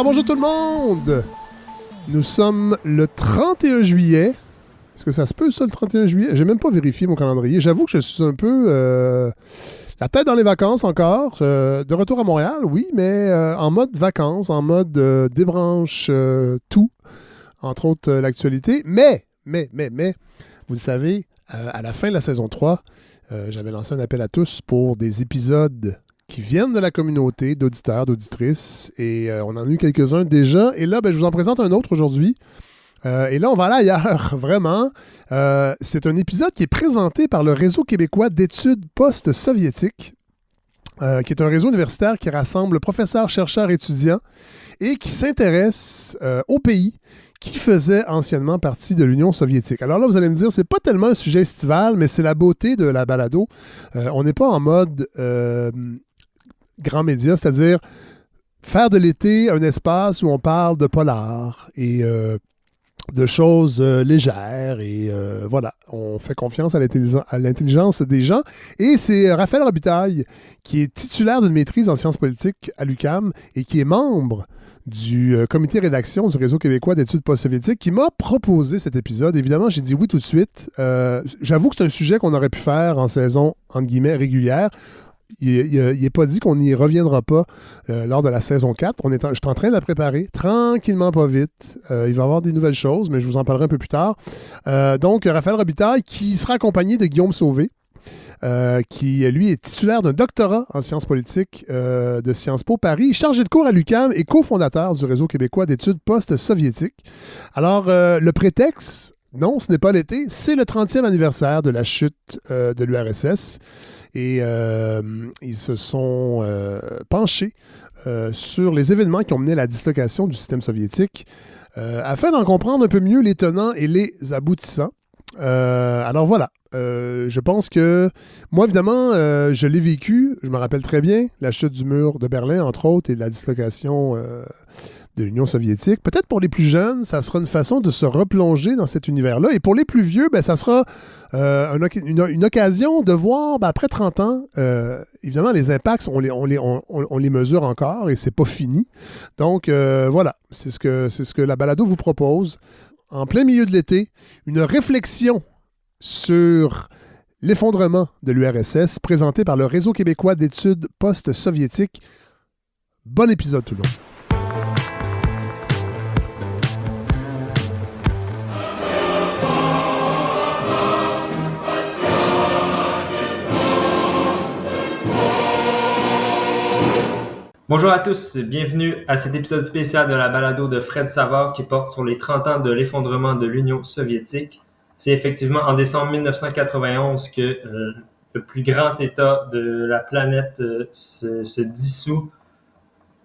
Alors bonjour tout le monde! Nous sommes le 31 juillet. Est-ce que ça se peut ça le 31 juillet? J'ai même pas vérifié mon calendrier. J'avoue que je suis un peu la tête dans les vacances encore. De retour à Montréal, oui, mais en mode vacances, en mode débranche tout, entre autres l'actualité. Mais, vous le savez, à la fin de la saison 3, j'avais lancé un appel à tous pour des épisodes qui viennent de la communauté d'auditeurs, d'auditrices. Et on en a eu quelques-uns déjà. Et là, je vous en présente un autre aujourd'hui. Et là, on va aller ailleurs, vraiment. C'est un épisode qui est présenté par le Réseau québécois d'études post-soviétiques, qui est un réseau universitaire qui rassemble professeurs, chercheurs, étudiants et qui s'intéresse aux pays qui faisaient anciennement partie de l'Union soviétique. Alors là, vous allez me dire, c'est pas tellement un sujet estival, mais c'est la beauté de la balado. On n'est pas en mode grand média, c'est-à-dire faire de l'été un espace où on parle de polar et de choses légères et voilà, on fait confiance à l'intelligence des gens. Et c'est Raphaël Robitaille, qui est titulaire d'une maîtrise en sciences politiques à l'UQAM et qui est membre du comité rédaction du Réseau québécois d'études post-soviétiques, qui m'a proposé cet épisode. Évidemment, j'ai dit oui tout de suite. J'avoue que c'est un sujet qu'on aurait pu faire en saison, entre guillemets, régulière. Il n'est pas dit qu'on n'y reviendra pas lors de la saison 4. Je suis en train de la préparer, tranquillement, pas vite. Il va y avoir des nouvelles choses, mais je vous en parlerai un peu plus tard. Donc, Raphaël Robitaille, qui sera accompagné de Guillaume Sauvé, qui, lui, est titulaire d'un doctorat en sciences politiques de Sciences Po Paris, chargé de cours à l'UQAM et cofondateur du Réseau québécois d'études post-soviétiques. Alors, le prétexte, non, ce n'est pas l'été, c'est le 30e anniversaire de la chute de l'URSS. Et ils se sont penchés sur les événements qui ont mené à la dislocation du système soviétique afin d'en comprendre un peu mieux les tenants et les aboutissants. Alors voilà, je pense que moi, évidemment, je l'ai vécu. Je me rappelle très bien la chute du mur de Berlin, entre autres, et de la dislocation de l'Union soviétique. Peut-être pour les plus jeunes, ça sera une façon de se replonger dans cet univers-là. Et pour les plus vieux, ça sera une occasion de voir, après 30 ans, évidemment, les impacts, on les mesure encore et c'est pas fini. Donc, voilà, c'est ce que la balado vous propose. En plein milieu de l'été, une réflexion sur l'effondrement de l'URSS présentée par le Réseau québécois d'études post-soviétiques. Bon épisode tout le monde. Bonjour à tous, bienvenue à cet épisode spécial de la balado de Fred Savard qui porte sur les 30 ans de l'effondrement de l'Union soviétique. C'est effectivement en décembre 1991 que le plus grand État de la planète se dissout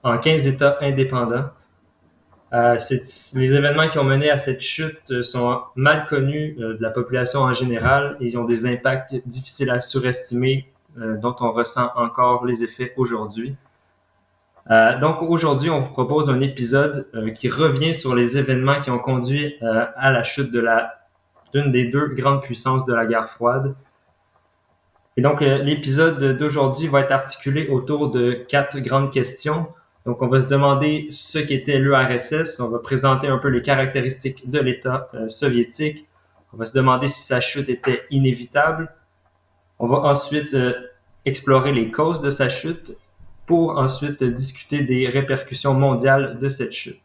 en 15 États indépendants. Les événements qui ont mené à cette chute sont mal connus de la population en général et ont des impacts difficiles à surestimer dont on ressent encore les effets aujourd'hui. Donc aujourd'hui, on vous propose un épisode qui revient sur les événements qui ont conduit à la chute d'une des deux grandes puissances de la guerre froide. Et donc l'épisode d'aujourd'hui va être articulé autour de 4 grandes questions. Donc on va se demander ce qu'était l'URSS, on va présenter un peu les caractéristiques de l'État soviétique, on va se demander si sa chute était inévitable, on va ensuite explorer les causes de sa chute, pour ensuite discuter des répercussions mondiales de cette chute.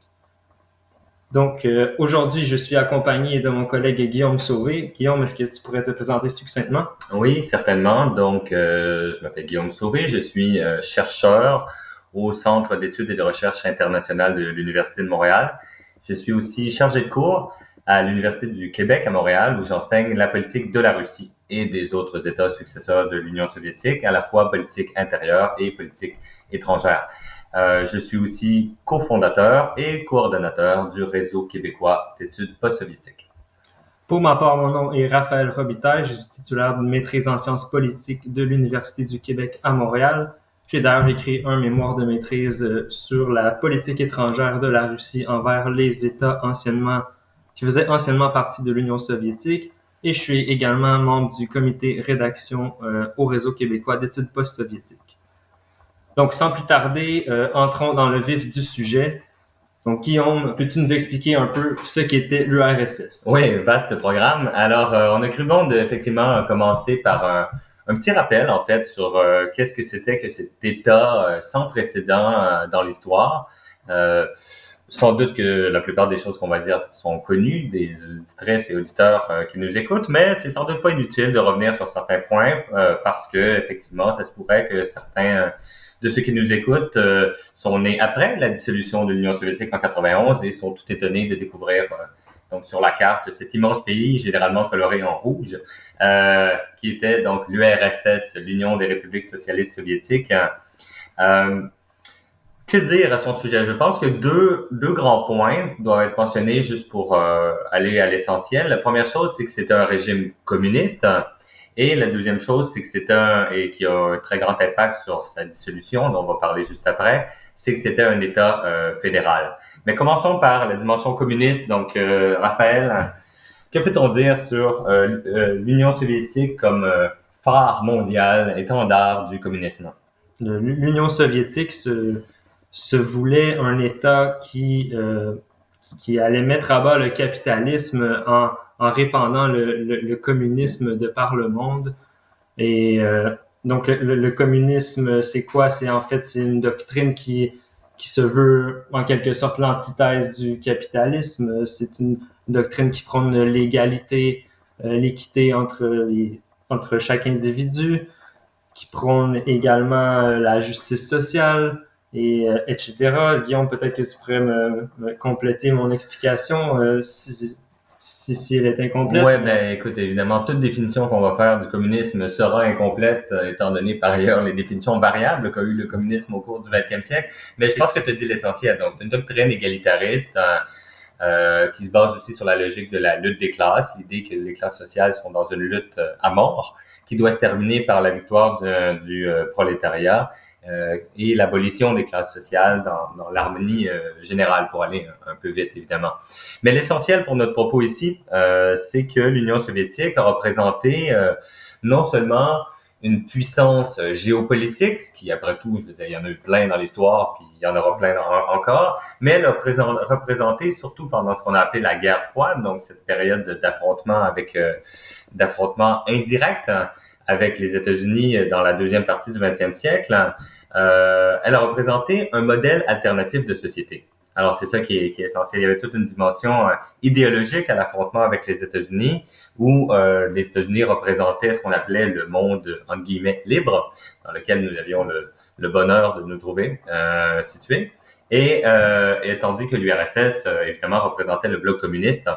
Donc, aujourd'hui, je suis accompagné de mon collègue Guillaume Sauvé. Guillaume, est-ce que tu pourrais te présenter succinctement? Oui, certainement. Donc, je m'appelle Guillaume Sauvé. Je suis chercheur au Centre d'études et de recherche internationale de l'Université de Montréal. Je suis aussi chargé de cours à l'Université du Québec à Montréal, où j'enseigne la politique de la Russie et des autres États successeurs de l'Union soviétique, à la fois politique intérieure et politique étrangère. Je suis aussi cofondateur et coordonnateur du Réseau québécois d'études post-soviétiques. Pour ma part, mon nom est Raphaël Robitaille. Je suis titulaire d'une maîtrise en sciences politiques de l'Université du Québec à Montréal. J'ai d'ailleurs écrit un mémoire de maîtrise sur la politique étrangère de la Russie envers les États qui faisaient anciennement partie de l'Union soviétique. Et je suis également membre du comité rédaction au Réseau québécois d'études post-soviétiques. Donc, sans plus tarder, entrons dans le vif du sujet. Donc, Guillaume, peux-tu nous expliquer un peu ce qu'était l'URSS? Oui, vaste programme. Alors, on a cru bon de effectivement commencer par un petit rappel, en fait, sur qu'est-ce que c'était que cet État sans précédent dans l'histoire. Euh, Sans doute que la plupart des choses qu'on va dire sont connues des auditrices et auditeurs qui nous écoutent, mais c'est sans doute pas inutile de revenir sur certains points parce que effectivement, ça se pourrait que certains de ceux qui nous écoutent sont nés après la dissolution de l'Union soviétique en 91 et sont tout étonnés de découvrir donc sur la carte cet immense pays généralement coloré en rouge qui était donc l'URSS, l'Union des républiques socialistes soviétiques. Euh, que dire à son sujet? Je pense que deux grands points doivent être mentionnés juste pour aller à l'essentiel. La première chose, c'est que c'était un régime communiste. Et la deuxième chose, c'est que et qui a un très grand impact sur sa dissolution, dont on va parler juste après, c'est que c'était un État fédéral. Mais commençons par la dimension communiste. Donc, Raphaël, que peut-on dire sur l'Union soviétique comme phare mondial, étendard du communisme? L'Union soviétique se voulait un État qui allait mettre à bas le capitalisme en répandant le communisme de par le monde. Et donc, le communisme, c'est quoi? C'est une doctrine qui se veut en quelque sorte l'antithèse du capitalisme. C'est une doctrine qui prône l'égalité, l'équité entre chaque individu, qui prône également la justice sociale, etc. Guillaume, peut-être que tu pourrais me compléter mon explication si elle est incomplète. Ouais, ben écoute, évidemment, toute définition qu'on va faire du communisme sera incomplète, étant donné par ailleurs les définitions variables qu'a eu le communisme au cours du 20e siècle. Mais je pense que tu as dit l'essentiel. Donc, c'est une doctrine égalitariste qui se base aussi sur la logique de la lutte des classes, l'idée que les classes sociales sont dans une lutte à mort, qui doit se terminer par la victoire du prolétariat et l'abolition des classes sociales dans l'harmonie générale, pour aller un peu vite, évidemment. Mais l'essentiel pour notre propos ici, c'est que l'Union soviétique a représenté non seulement une puissance géopolitique, ce qui, après tout, je veux dire, il y en a eu plein dans l'histoire, puis il y en aura plein encore, mais elle a représenté surtout pendant ce qu'on a appelé la guerre froide, donc cette période d'affrontement indirect avec les États-Unis dans la deuxième partie du 20e siècle. Elle a représenté un modèle alternatif de société. Alors, c'est ça qui est essentiel. Il y avait toute une dimension idéologique à l'affrontement avec les États-Unis, où les États-Unis représentaient ce qu'on appelait le monde, entre guillemets, libre, dans lequel nous avions le bonheur de nous trouver situés. Et tandis que l'URSS, évidemment, représentait le bloc communiste,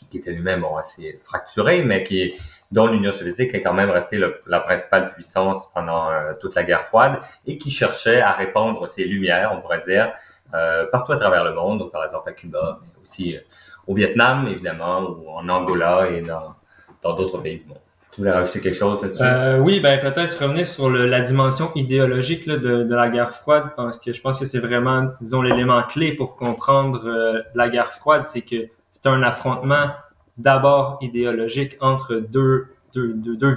qui était lui-même assez fracturé, mais dont l'Union soviétique est quand même restée la principale puissance pendant toute la guerre froide, et qui cherchait à répandre ses lumières, on pourrait dire, partout à travers le monde, donc par exemple à Cuba, mais aussi au Vietnam, évidemment, ou en Angola et dans d'autres pays du monde. Tu voulais rajouter quelque chose là-dessus? Oui, ben peut-être revenir sur la dimension idéologique là, de la guerre froide, parce que je pense que c'est vraiment, disons, l'élément clé pour comprendre la guerre froide, c'est que c'est un affrontement d'abord idéologique entre deux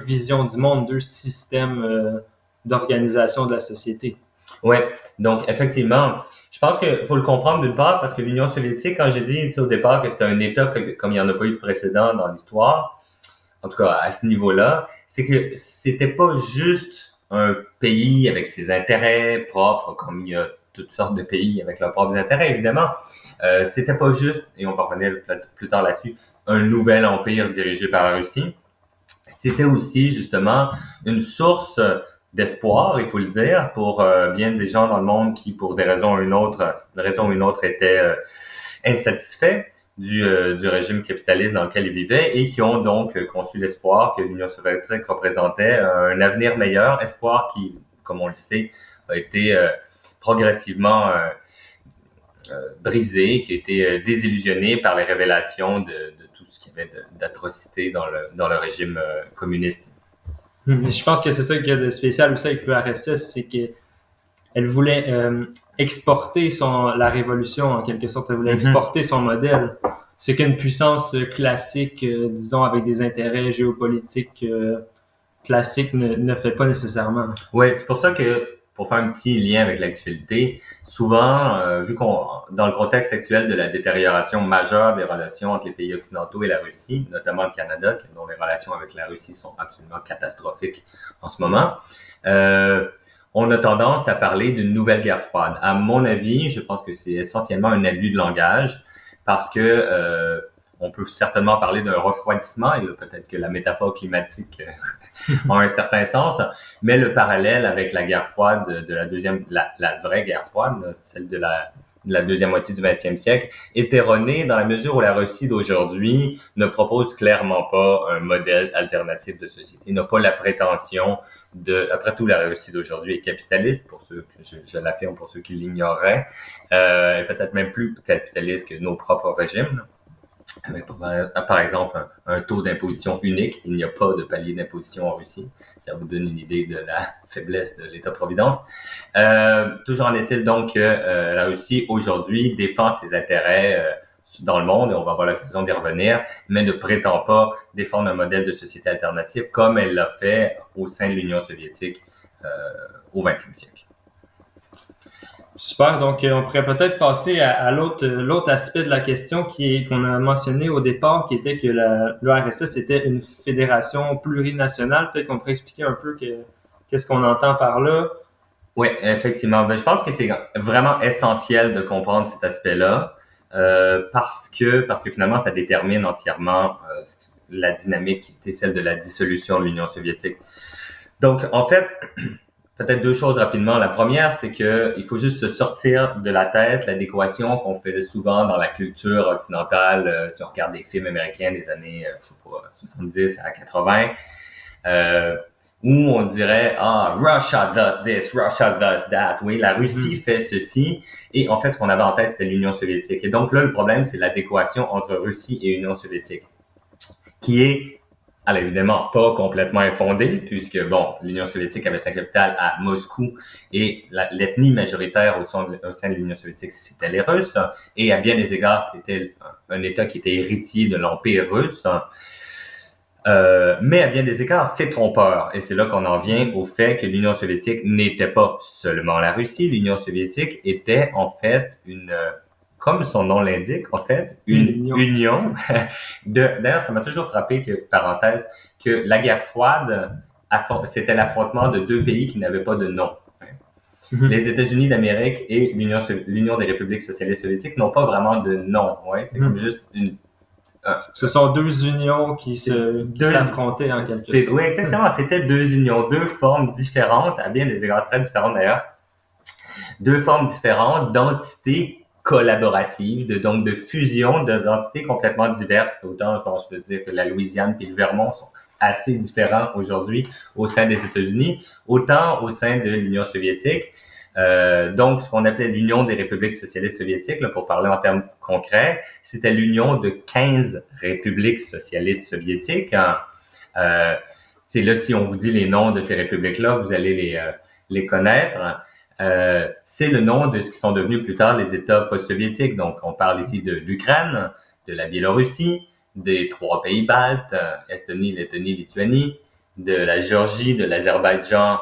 visions du monde, deux systèmes d'organisation de la société. Ouais, donc effectivement, je pense qu'il faut le comprendre d'une part parce que l'Union soviétique, quand j'ai dit au départ que c'était un État comme il n'y en a pas eu de précédent dans l'histoire, en tout cas à ce niveau-là, c'est que c'était pas juste un pays avec ses intérêts propres, comme il y a toutes sortes de pays avec leurs propres intérêts, évidemment. C'était pas juste, et on va revenir plus tard là-dessus, un nouvel empire dirigé par la Russie. C'était aussi justement une source d'espoir, il faut le dire, pour bien des gens dans le monde qui, pour des raisons ou une autre, étaient insatisfaits du régime capitaliste dans lequel ils vivaient et qui ont donc conçu l'espoir que l'Union soviétique représentait un avenir meilleur, espoir qui, comme on le sait, a été progressivement brisé, qui a été désillusionné par les révélations de tout ce qu'il y avait d'atrocités dans le régime communiste. Je pense que c'est ça qu'il y a de spécial aussi avec l'URSS, c'est qu'elle voulait exporter la révolution en quelque sorte, elle voulait exporter son modèle. Ce qu'une puissance classique, disons avec des intérêts géopolitiques classiques ne fait pas nécessairement. Oui, c'est pour ça que pour faire un petit lien avec l'actualité, souvent, vu qu'on, dans le contexte actuel de la détérioration majeure des relations entre les pays occidentaux et la Russie, notamment le Canada, dont les relations avec la Russie sont absolument catastrophiques en ce moment, on a tendance à parler d'une nouvelle guerre froide. À mon avis, je pense que c'est essentiellement un abus de langage parce que on peut certainement parler d'un refroidissement, et peut-être que la métaphore climatique a un certain sens, mais le parallèle avec la guerre froide de la vraie guerre froide, celle de la deuxième moitié du 20e siècle, est erronée dans la mesure où la Russie d'aujourd'hui ne propose clairement pas un modèle alternatif de société, n'a pas la prétention après tout, la Russie d'aujourd'hui est capitaliste, pour ceux que je l'affirme, pour ceux qui l'ignoreraient, peut-être même plus capitaliste que nos propres régimes, avec par exemple un taux d'imposition unique. Il n'y a pas de palier d'imposition en Russie. Ça vous donne une idée de la faiblesse de l'État-providence. Toujours en est-il donc que la Russie aujourd'hui défend ses intérêts dans le monde, et on va avoir l'occasion d'y revenir, mais ne prétend pas défendre un modèle de société alternative comme elle l'a fait au sein de l'Union soviétique au 20e siècle. Super, donc on pourrait peut-être passer à l'autre aspect de la question qu'on a mentionné au départ, qui était que l'URSS était une fédération plurinationale. Peut-être qu'on pourrait expliquer un peu qu'est-ce qu'on entend par là. Oui, effectivement. Ben, je pense que c'est vraiment essentiel de comprendre cet aspect-là parce que finalement, ça détermine entièrement la dynamique qui était celle de la dissolution de l'Union soviétique. Donc, en fait, peut-être deux choses rapidement. La première, c'est que il faut juste se sortir de la tête l'adéquation qu'on faisait souvent dans la culture occidentale, si on regarde des films américains des années, 70 à 80, où on dirait « Ah, Russia does this, Russia does that ». Oui, la Russie fait ceci. Et en fait, ce qu'on avait en tête, c'était l'Union soviétique. Et donc là, le problème, c'est l'adéquation entre Russie et Union soviétique, qui est alors évidemment pas complètement infondée, puisque bon, l'Union soviétique avait sa capitale à Moscou et l'ethnie majoritaire au sein de l'Union soviétique, c'était les Russes, et à bien des égards, c'était un État qui était héritier de l'Empire russe. Mais à bien des égards, c'est trompeur. Et c'est là qu'on en vient au fait que l'Union soviétique n'était pas seulement la Russie. L'Union soviétique était en fait comme son nom l'indique, en fait, une union d'ailleurs, ça m'a toujours frappé que la guerre froide, c'était l'affrontement de deux pays qui n'avaient pas de nom. Les États-Unis d'Amérique et l'Union des républiques socialistes soviétiques n'ont pas vraiment de nom. Ouais, c'est comme juste ce sont deux unions qui s'affrontaient en quelque sorte. Oui, exactement. C'était deux unions, deux formes différentes, à bien des égards très différentes d'ailleurs, deux formes différentes d'entités collaboratives, donc de fusion d'entités complètement diverses. Autant, je pense, je peux dire que la Louisiane et le Vermont sont assez différents aujourd'hui au sein des États-Unis, autant au sein de l'Union soviétique. Donc, ce qu'on appelait l'Union des républiques socialistes soviétiques, là, pour parler en termes concrets, c'était l'union de 15 républiques socialistes soviétiques. C'est là, si on vous dit les noms de ces républiques-là, vous allez les connaître. C'est le nom de ce qui sont devenus plus tard les États post-soviétiques. Donc, on parle ici de l'Ukraine, de la Biélorussie, des 3 pays baltes, Estonie, Lettonie, Lituanie, de la Géorgie, de l'Azerbaïdjan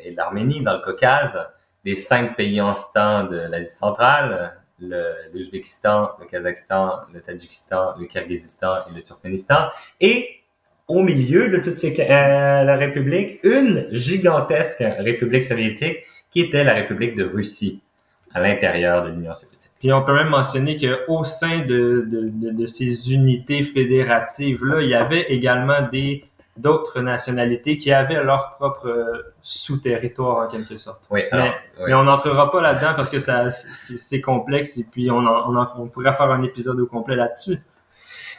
et de l'Arménie dans le Caucase, des 5 pays en temps de l'Asie centrale, l'Ouzbékistan, le Kazakhstan, le Tadjikistan, le Kirghizistan et le Turkménistan. Et au milieu de toutes ces républiques, une gigantesque république soviétique qui était la République de Russie à l'intérieur de l'Union soviétique. Puis on peut même mentionner qu'au sein de ces unités fédératives-là, il y avait également d'autres nationalités qui avaient leur propre sous-territoire en quelque sorte. Oui, mais on n'entrera pas là-dedans parce que c'est complexe et puis on pourrait faire un épisode au complet là-dessus.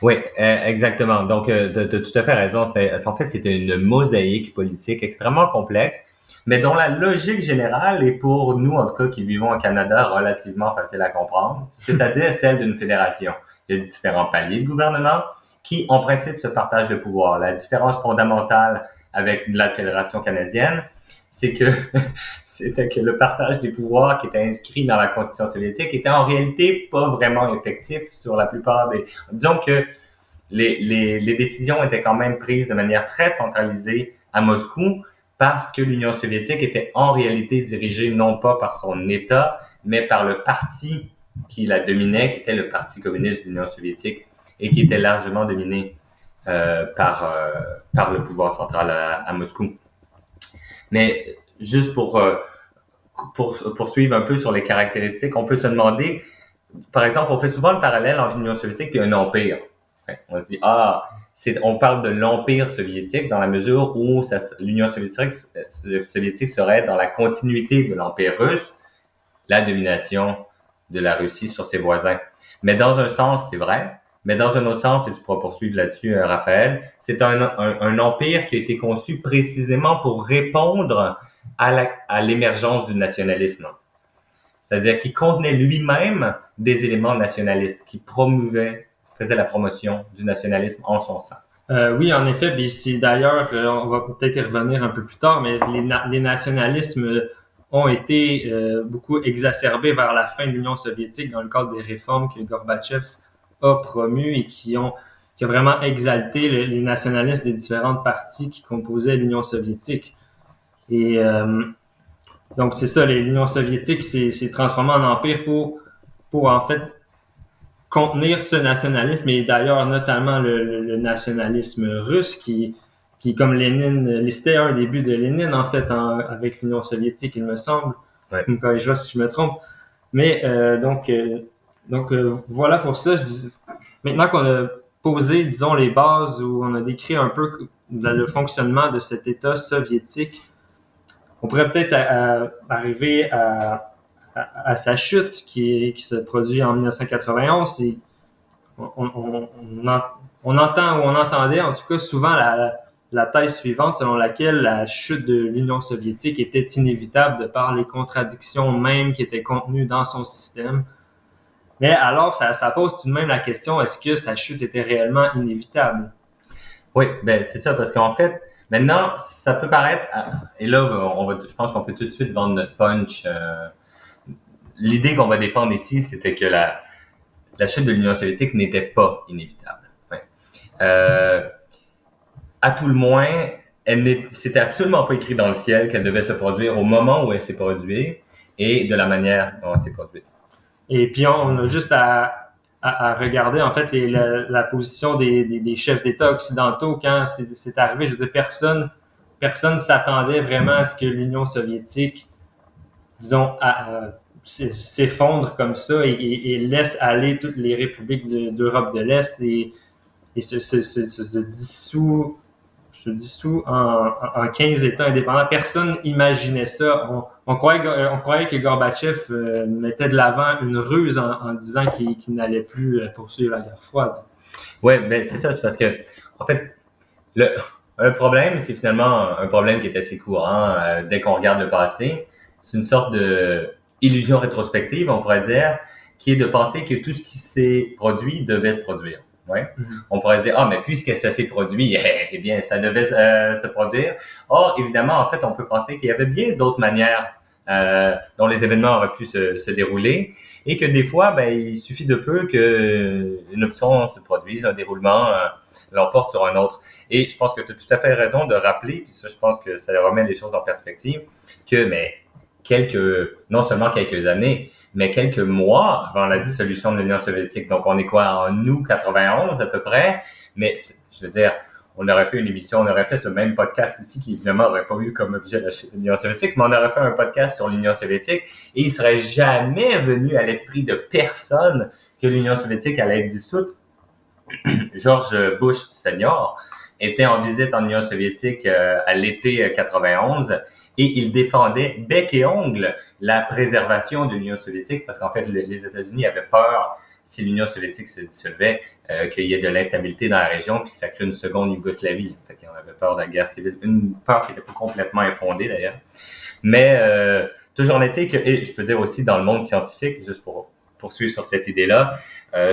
Oui, exactement. Donc, tu as tout à fait raison. En fait, c'était une mosaïque politique extrêmement complexe, mais dont la logique générale est pour nous, en tout cas, qui vivons au Canada, relativement facile à comprendre, c'est-à-dire celle d'une fédération. Il y a différents paliers de gouvernement qui, en principe, se partagent le pouvoir. La différence fondamentale avec la Fédération canadienne, c'était que le partage des pouvoirs qui était inscrit dans la Constitution soviétique était en réalité pas vraiment effectif sur la plupart des... Disons que les décisions étaient quand même prises de manière très centralisée à Moscou, parce que l'Union soviétique était en réalité dirigée non pas par son État, mais par le parti qui la dominait, qui était le Parti communiste de l'Union soviétique et qui était largement dominé par le pouvoir central à Moscou. Mais juste pour poursuivre un peu sur les caractéristiques, on peut se demander, par exemple, on fait souvent le parallèle entre l'Union soviétique et un empire. On se dit, on parle de l'empire soviétique dans la mesure où l'Union soviétique serait dans la continuité de l'empire russe, la domination de la Russie sur ses voisins. Mais dans un sens, c'est vrai. Mais dans un autre sens, et tu pourras poursuivre là-dessus, Raphaël, c'est un empire qui a été conçu précisément pour répondre à l'émergence du nationalisme. C'est-à-dire qu'il contenait lui-même des éléments nationalistes qui faisait la promotion du nationalisme en son sein. Oui, en effet, puis c'est d'ailleurs, on va peut-être y revenir un peu plus tard, mais les nationalismes ont été beaucoup exacerbés vers la fin de l'Union soviétique dans le cadre des réformes que Gorbatchev a promues et qui ont vraiment exalté les nationalismes des différentes parties qui composaient l'Union soviétique. Et donc c'est ça, l'Union soviétique s'est transformée en empire pour en fait contenir ce nationalisme, et d'ailleurs notamment le nationalisme russe qui comme Lénine, c'était un début de Lénine en fait avec l'Union soviétique, il me semble. Ouais. Vous me corrigerez si je me trompe. Mais voilà pour ça. Maintenant qu'on a posé, disons, les bases, où on a décrit un peu le fonctionnement de cet État soviétique, on pourrait peut-être arriver à sa chute qui se produit en 1991. Et on entend ou on entendait en tout cas souvent la thèse suivante selon laquelle la chute de l'Union soviétique était inévitable de par les contradictions mêmes qui étaient contenues dans son système. Mais alors, ça pose tout de même la question, est-ce que sa chute était réellement inévitable? Oui, ben c'est ça, parce qu'en fait, maintenant, ça peut paraître, et là, je pense qu'on peut tout de suite vendre notre punch. L'idée qu'on va défendre ici, c'était que la chute de l'Union soviétique n'était pas inévitable. Ouais. À tout le moins, c'était absolument pas écrit dans le ciel qu'elle devait se produire au moment où elle s'est produite et de la manière dont elle s'est produite. Et puis, on a juste à regarder, en fait, la position des chefs d'État occidentaux quand c'est arrivé. Je veux dire, personne s'attendait vraiment à ce que l'Union soviétique, disons, s'effondre comme ça et laisse aller toutes les républiques d'Europe de l'Est et se dissout en 15 États indépendants. Personne n'imaginait ça. On croyait que Gorbatchev mettait de l'avant une ruse en disant qu'il n'allait plus poursuivre la guerre froide. Oui, ben c'est ça, c'est parce que, en fait, un problème, c'est finalement un problème qui est assez courant dès qu'on regarde le passé. C'est une sorte de illusion rétrospective, on pourrait dire, qui est de penser que tout ce qui s'est produit devait se produire. Ouais. Mm-hmm. On pourrait se dire, mais puisque ça s'est produit, eh bien, ça devait se produire. Or, évidemment, en fait, on peut penser qu'il y avait bien d'autres manières dont les événements auraient pu se dérouler et que des fois, il suffit de peu qu'une option se produise, un déroulement l'emporte sur un autre. Et je pense que tu as tout à fait raison de rappeler, puis ça, je pense que ça remet les choses en perspective, que non seulement quelques années, mais quelques mois avant la dissolution de l'Union soviétique. Donc, on est quoi, en août 91 à peu près? Mais je veux dire, on aurait fait une émission, on aurait fait ce même podcast ici qui évidemment n'aurait pas eu comme objet l'Union soviétique, mais on aurait fait un podcast sur l'Union soviétique et il serait jamais venu à l'esprit de personne que l'Union soviétique allait être dissoute. George Bush Senior était en visite en Union soviétique à l'été 91 et il défendait bec et ongle la préservation de l'Union soviétique parce qu'en fait, les États-Unis avaient peur, si l'Union soviétique se dissolvait, qu'il y ait de l'instabilité dans la région puis que ça crée une seconde Yougoslavie. En fait, ils en avaient peur de la guerre civile, une peur qui n'était pas complètement infondée d'ailleurs. Mais toujours est-il que, et je peux dire aussi dans le monde scientifique, juste pour poursuivre sur cette idée-là,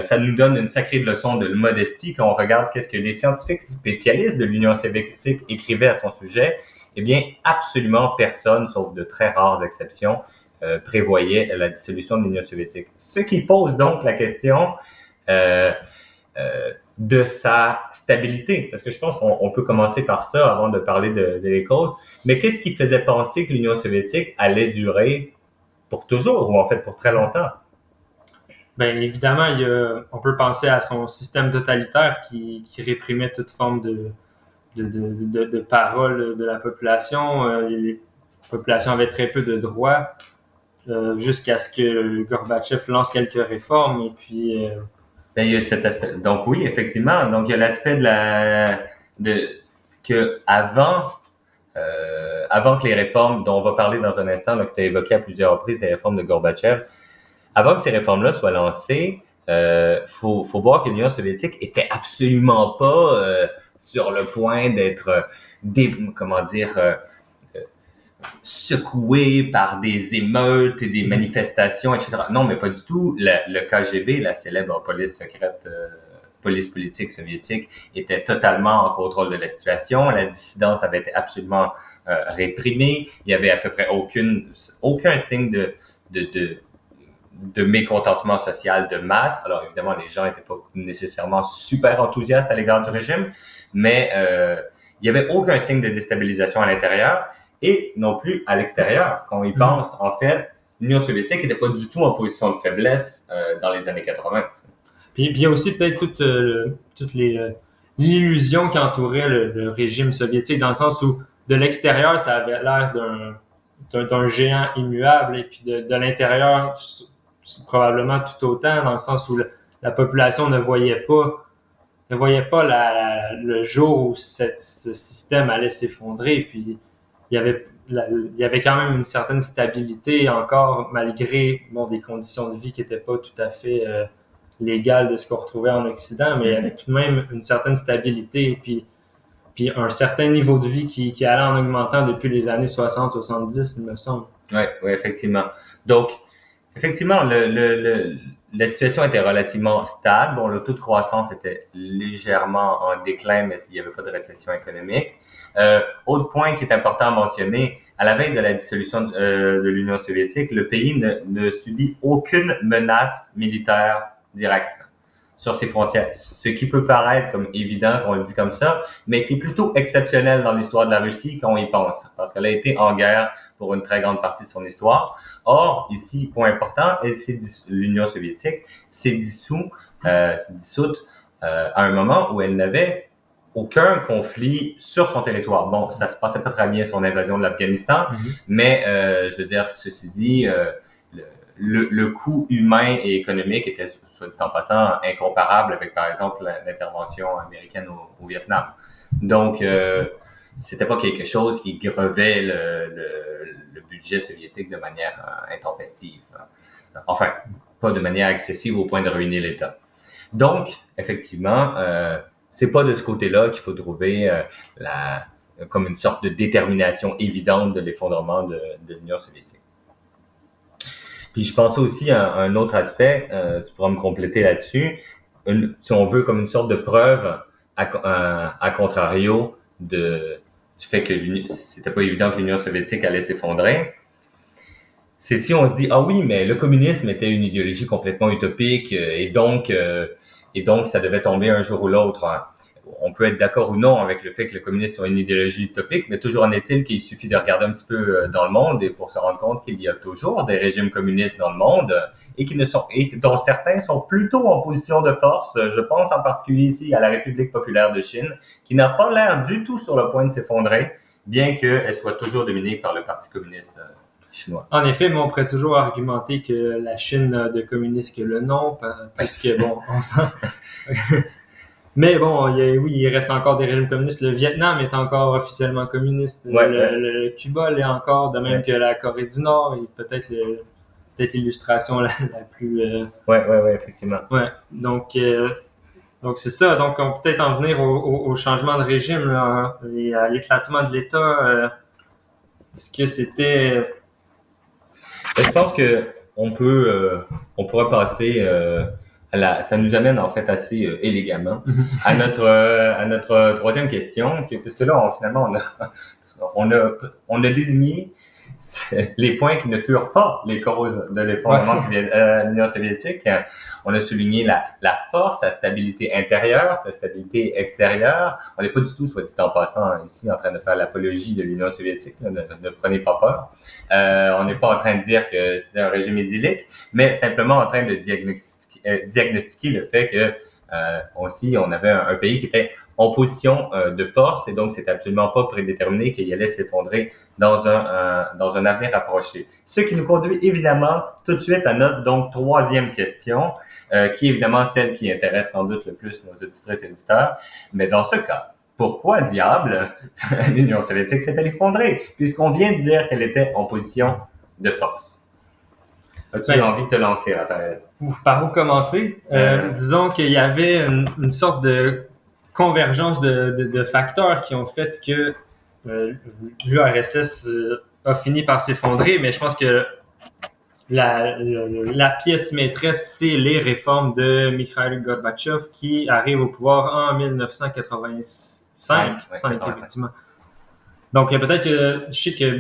ça nous donne une sacrée leçon de modestie quand on regarde qu'est-ce que les scientifiques spécialistes de l'Union soviétique écrivaient à son sujet. Eh bien, absolument personne, sauf de très rares exceptions, prévoyait la dissolution de l'Union soviétique. Ce qui pose donc la question de sa stabilité. Parce que je pense qu'on peut commencer par ça avant de parler de les causes. Mais qu'est-ce qui faisait penser que l'Union soviétique allait durer pour toujours ou en fait pour très longtemps? Bien évidemment, on peut penser à son système totalitaire qui réprimait toute forme de parole de la population. Les populations avaient très peu de droits jusqu'à ce que Gorbatchev lance quelques réformes. Et puis, Ben, il y a cet aspect. Donc oui, effectivement. Donc il y a l'aspect que avant que les réformes dont on va parler dans un instant, là, que tu as évoqué à plusieurs reprises, les réformes de Gorbatchev, avant que ces réformes-là soient lancées, faut voir que l'Union soviétique était absolument pas sur le point d'être secouée par des émeutes et des manifestations, etc. Non, mais pas du tout. Le KGB, la célèbre police secrète, police politique soviétique, était totalement en contrôle de la situation. La dissidence avait été absolument réprimée. Il y avait à peu près aucun signe de mécontentement social de masse. Alors évidemment, les gens n'étaient pas nécessairement super enthousiastes à l'égard du régime, mais il n'y avait aucun signe de déstabilisation à l'intérieur et non plus à l'extérieur. Quand on y pense, en fait, l'Union soviétique n'était pas du tout en position de faiblesse dans les années 80. Puis il y a aussi peut-être toute l'illusion qui entourait le régime soviétique, dans le sens où de l'extérieur, ça avait l'air d'un géant immuable, et puis de l'intérieur, probablement tout autant, dans le sens où la population ne voyait pas le jour où ce système allait s'effondrer. Puis il y avait quand même une certaine stabilité encore, malgré des conditions de vie qui n'étaient pas tout à fait légales de ce qu'on retrouvait en Occident, mais il y avait tout de même une certaine stabilité, puis un certain niveau de vie qui allait en augmentant depuis les années 60-70, il me semble. Oui, effectivement. Donc, effectivement, la situation était relativement stable. Bon, le taux de croissance était légèrement en déclin, mais il n'y avait pas de récession économique. Autre point qui est important à mentionner, à la veille de la dissolution de l'Union soviétique, le pays ne subit aucune menace militaire directe sur ses frontières. Ce qui peut paraître comme évident qu'on le dit comme ça, mais qui est plutôt exceptionnel dans l'histoire de la Russie quand on y pense, parce qu'elle a été en guerre pour une très grande partie de son histoire. Or, ici, point important, l'Union soviétique s'est dissoute à un moment où elle n'avait aucun conflit sur son territoire. Bon, ça se passait pas très bien son invasion de l'Afghanistan, mais je veux dire, ceci dit, le coût humain et économique était, soit dit en passant, incomparable avec, par exemple, l'intervention américaine au Vietnam. Donc, c'était pas quelque chose qui grevait le budget soviétique de manière intempestive. Enfin, pas de manière excessive au point de ruiner l'État. Donc, effectivement, c'est pas de ce côté-là qu'il faut trouver comme une sorte de détermination évidente de l'effondrement de l'Union soviétique. Puis je pensais aussi à un autre aspect, tu pourras me compléter là-dessus, si on veut comme une sorte de preuve à contrario du fait que c'était pas évident que l'Union soviétique allait s'effondrer. C'est si on se dit, ah oui, mais le communisme était une idéologie complètement utopique et donc ça devait tomber un jour ou l'autre. Hein. On peut être d'accord ou non avec le fait que le communisme soit une idéologie utopique, mais toujours en est-il qu'il suffit de regarder un petit peu dans le monde et pour se rendre compte qu'il y a toujours des régimes communistes dans le monde et dont certains sont plutôt en position de force. Je pense en particulier ici à la République populaire de Chine, qui n'a pas l'air du tout sur le point de s'effondrer, bien qu'elle soit toujours dominée par le Parti communiste chinois. En effet, mais on pourrait toujours argumenter que la Chine n'a de communiste que le nom, parce que bon, on s'en... Mais bon, il reste encore des régimes communistes. Le Vietnam est encore officiellement communiste. Le Cuba l'est encore, de même que la Corée du Nord, et peut-être l'illustration la plus... effectivement. Ouais, donc c'est ça. Donc, on peut peut-être en venir au changement de régime là, et à l'éclatement de l'État. Est-ce que c'était... Je pense que on pourrait passer... ça nous amène en fait assez élégamment à notre troisième question, parce que là finalement on a désigné les points qui ne furent pas les causes de l'effondrement de l'Union soviétique. On a souligné la force, la stabilité intérieure, la stabilité extérieure. On n'est pas du tout, soit dit en passant, ici en train de faire l'apologie de l'Union soviétique. Là, ne prenez pas peur. On n'est pas en train de dire que c'était un régime idyllique, mais simplement en train de diagnostiquer le fait que aussi, on avait un pays qui était en position de force et donc c'était absolument pas prédéterminé qu'il allait s'effondrer dans un avenir approché. Ce qui nous conduit évidemment tout de suite à notre donc troisième question, qui est évidemment celle qui intéresse sans doute le plus nos auditrices et auditeurs. Mais dans ce cas, pourquoi diable l'Union soviétique s'est effondrée puisqu'on vient de dire qu'elle était en position de force? As-tu envie de te lancer, Raphaël? Par où commencer? Disons qu'il y avait une sorte de convergence de facteurs qui ont fait que l'URSS a fini par s'effondrer, mais je pense que la pièce maîtresse, c'est les réformes de Mikhail Gorbatchev qui arrive au pouvoir en 1985. Effectivement. Donc, peut-être que je sais que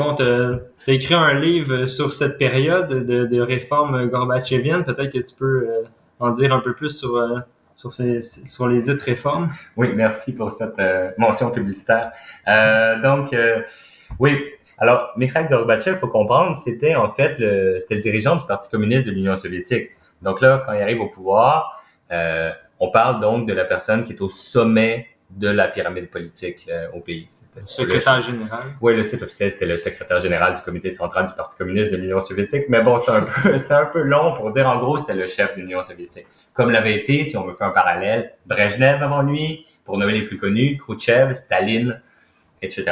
tu as écrit un livre sur cette période de réforme gorbatchevienne. Peut-être que tu peux en dire un peu plus sur les dites réformes. Oui, merci pour cette mention publicitaire. Oui. Alors, Mikhail Gorbatchev, il faut comprendre, c'était en fait c'était le dirigeant du Parti communiste de l'Union soviétique. Donc là, quand il arrive au pouvoir, on parle donc de la personne qui est au sommet de la pyramide politique au pays. Secrétaire général. Oui, le titre officiel, c'était le secrétaire général du comité central du Parti communiste de l'Union soviétique. Mais bon, c'était un peu long pour dire, en gros, c'était le chef de l'Union soviétique. Comme l'avait été, si on veut faire un parallèle, Brejnev avant lui, pour nommer les plus connus, Khrouchtchev, Staline, etc.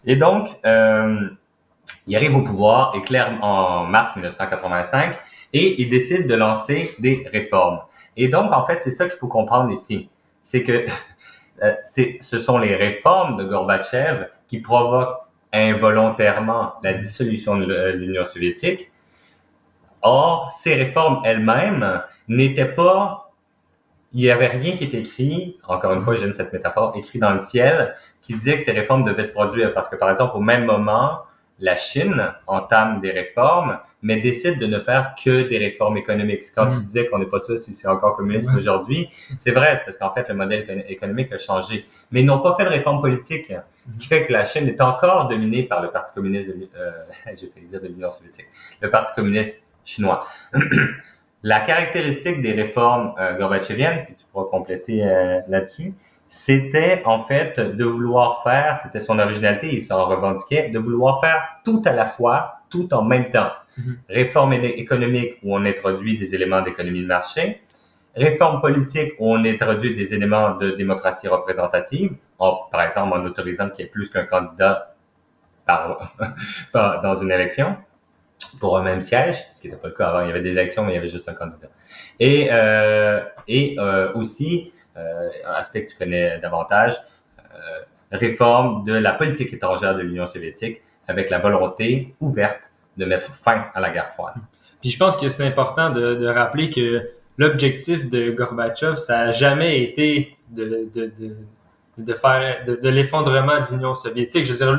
Et donc, il arrive au pouvoir, en mars 1985, et il décide de lancer des réformes. Et donc, en fait, c'est ça qu'il faut comprendre ici. C'est que ce sont les réformes de Gorbatchev qui provoquent involontairement la dissolution de l'Union soviétique. Or, ces réformes elles-mêmes n'étaient pas... Il n'y avait rien qui était écrit, encore une fois, j'aime cette métaphore, écrit dans le ciel, qui disait que ces réformes devaient se produire. Parce que, par exemple, au même moment, la Chine entame des réformes, mais décide de ne faire que des réformes économiques. Quand tu disais qu'on n'est pas sûr si c'est encore communiste aujourd'hui, c'est vrai, c'est parce qu'en fait, le modèle économique a changé. Mais ils n'ont pas fait de réforme politique, ce qui fait que la Chine est encore dominée par le Parti communiste j'ai failli dire de l'Union soviétique, le Parti communiste chinois. La caractéristique des réformes gorbatcheviennes, puis tu pourras compléter là-dessus, c'était en fait de vouloir faire, c'était son originalité, il s'en revendiquait, de vouloir faire tout à la fois, tout en même temps. Réforme économique où on introduit des éléments d'économie de marché, réforme politique où on introduit des éléments de démocratie représentative, par exemple en autorisant qu'il y ait plus qu'un candidat dans une élection pour un même siège, ce qui n'était pas le cas avant, il y avait des élections mais il y avait juste un candidat. Et aussi un aspect que tu connais davantage, réforme de la politique étrangère de l'Union soviétique avec la volonté ouverte de mettre fin à la guerre froide. Puis je pense que c'est important de rappeler que l'objectif de Gorbatchev, ça n'a jamais été de faire de l'effondrement de l'Union soviétique. Je veux dire,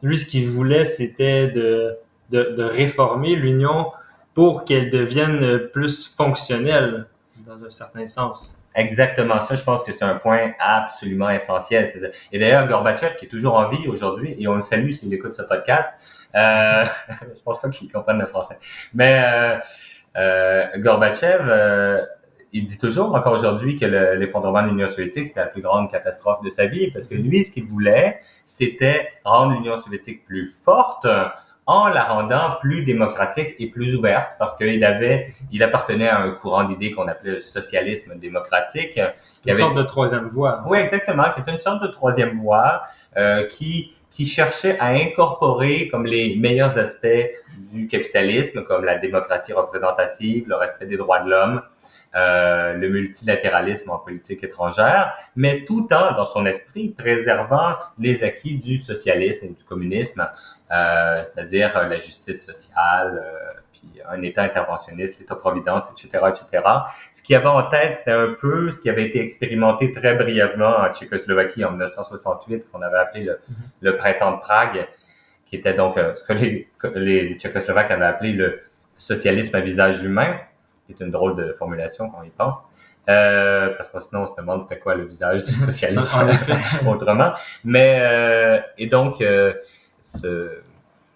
lui, ce qu'il voulait, c'était de réformer l'Union pour qu'elle devienne plus fonctionnelle dans un certain sens. Exactement, ça, je pense que c'est un point absolument essentiel. Et d'ailleurs, Gorbatchev, qui est toujours en vie aujourd'hui, et on le salue s'il écoute ce podcast, je pense pas qu'il comprenne le français, mais Gorbatchev, il dit toujours, encore aujourd'hui, que l'effondrement de l'Union soviétique, c'était la plus grande catastrophe de sa vie, parce que lui, ce qu'il voulait, c'était rendre l'Union soviétique plus forte, en la rendant plus démocratique et plus ouverte, parce qu'il appartenait à un courant d'idées qu'on appelait le socialisme démocratique. Une sorte de troisième voie. Oui, exactement, qui était une sorte de troisième voie qui cherchait à incorporer comme les meilleurs aspects du capitalisme, comme la démocratie représentative, le respect des droits de l'homme, le multilatéralisme en politique étrangère, mais tout en, dans son esprit, préservant les acquis du socialisme ou du communisme, c'est-à-dire la justice sociale, puis un État interventionniste, l'État-providence, etc., etc. Ce qu'il avait en tête, c'était un peu ce qui avait été expérimenté très brièvement en Tchécoslovaquie en 1968, qu'on avait appelé le printemps de Prague. qui était donc ce que les Tchécoslovaques avaient appelé le socialisme à visage humain, qui est une drôle de formulation quand on y pense. Parce que sinon, on se demande c'était quoi le visage du socialisme autrement. Mais, et donc, ça,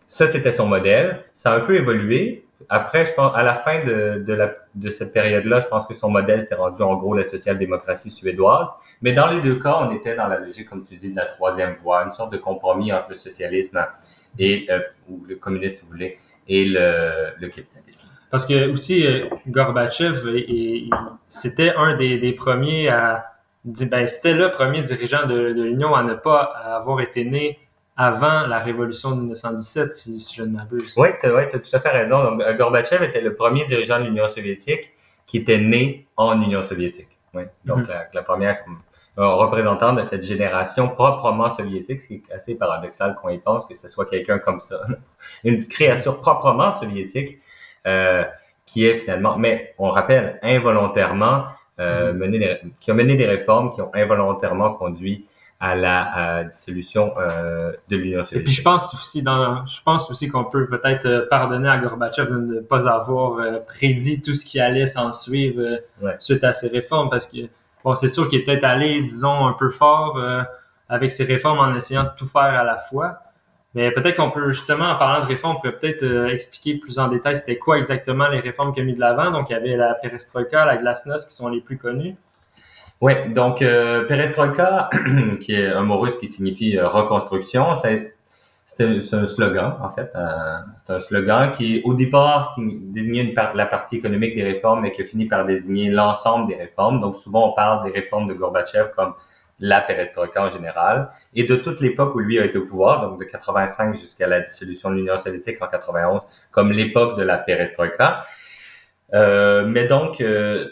c'était son modèle. Ça a un peu évolué. Après, je pense, à la fin de cette période-là, je pense que son modèle s'était rendu en gros la social-démocratie suédoise. Mais dans les deux cas, on était dans la logique, comme tu dis, de la troisième voie, une sorte de compromis entre le socialisme et, ou le communisme, si vous voulez, et le capitalisme. Parce que aussi, Gorbatchev, c'était un des premiers c'était le premier dirigeant de l'Union à ne pas avoir été né avant la révolution de 1917, si je ne m'abuse. Oui, tu as tout à fait raison. Donc, Gorbatchev était le premier dirigeant de l'Union soviétique qui était né en Union soviétique. Oui. Donc, la première représentant de cette génération proprement soviétique, c'est assez paradoxal qu'on y pense que ce soit quelqu'un comme ça. Une créature proprement soviétique qui est finalement, mais on rappelle, involontairement qui a mené des réformes qui ont involontairement conduit à la dissolution de l'Union soviétique. Et puis je pense aussi qu'on peut peut-être pardonner à Gorbatchev de ne pas avoir prédit tout ce qui allait s'en suivre suite à ces réformes, parce que bon, c'est sûr qu'il est peut-être allé, disons, un peu fort avec ses réformes en essayant de tout faire à la fois. Mais peut-être qu'on peut, justement, en parlant de réformes, on pourrait peut-être expliquer plus en détail c'était quoi exactement les réformes qu'il a mis de l'avant. Donc, il y avait la perestroïka, la glasnost qui sont les plus connues. Oui, donc perestroïka, qui est un mot russe qui signifie reconstruction, c'est un slogan, en fait. C'est un slogan qui, au départ, désignait la partie économique des réformes, mais qui a fini par désigner l'ensemble des réformes. Donc, souvent, on parle des réformes de Gorbatchev comme la perestroïka en général, et de toute l'époque où lui a été au pouvoir, donc de 85 jusqu'à la dissolution de l'Union soviétique en 91, comme l'époque de la perestroïka. Mais donc,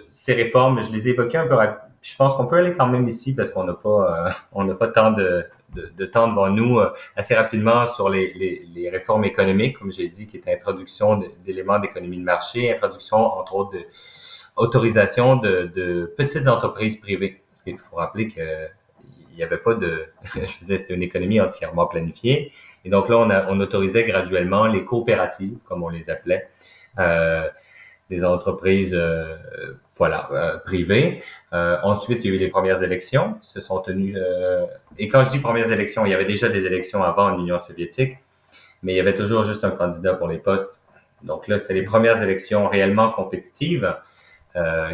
ces réformes, je les ai évoquées un peu rapidement. Je pense qu'on peut aller quand même ici parce qu'on n'a pas tant de temps devant nous assez rapidement sur les réformes économiques, comme j'ai dit, qui est introduction d'éléments d'économie de marché, introduction, entre autres, de autorisation de petites entreprises privées. Parce qu'il faut rappeler que il n'y avait pas je veux dire, c'était une économie entièrement planifiée. Et donc là, on autorisait graduellement les coopératives, comme on les appelait, des entreprises privées. Ensuite, il y a eu les premières élections qui se sont tenues. Et quand je dis premières élections, il y avait déjà des élections avant en Union soviétique, mais il y avait toujours juste un candidat pour les postes. Donc là, c'était les premières élections réellement compétitives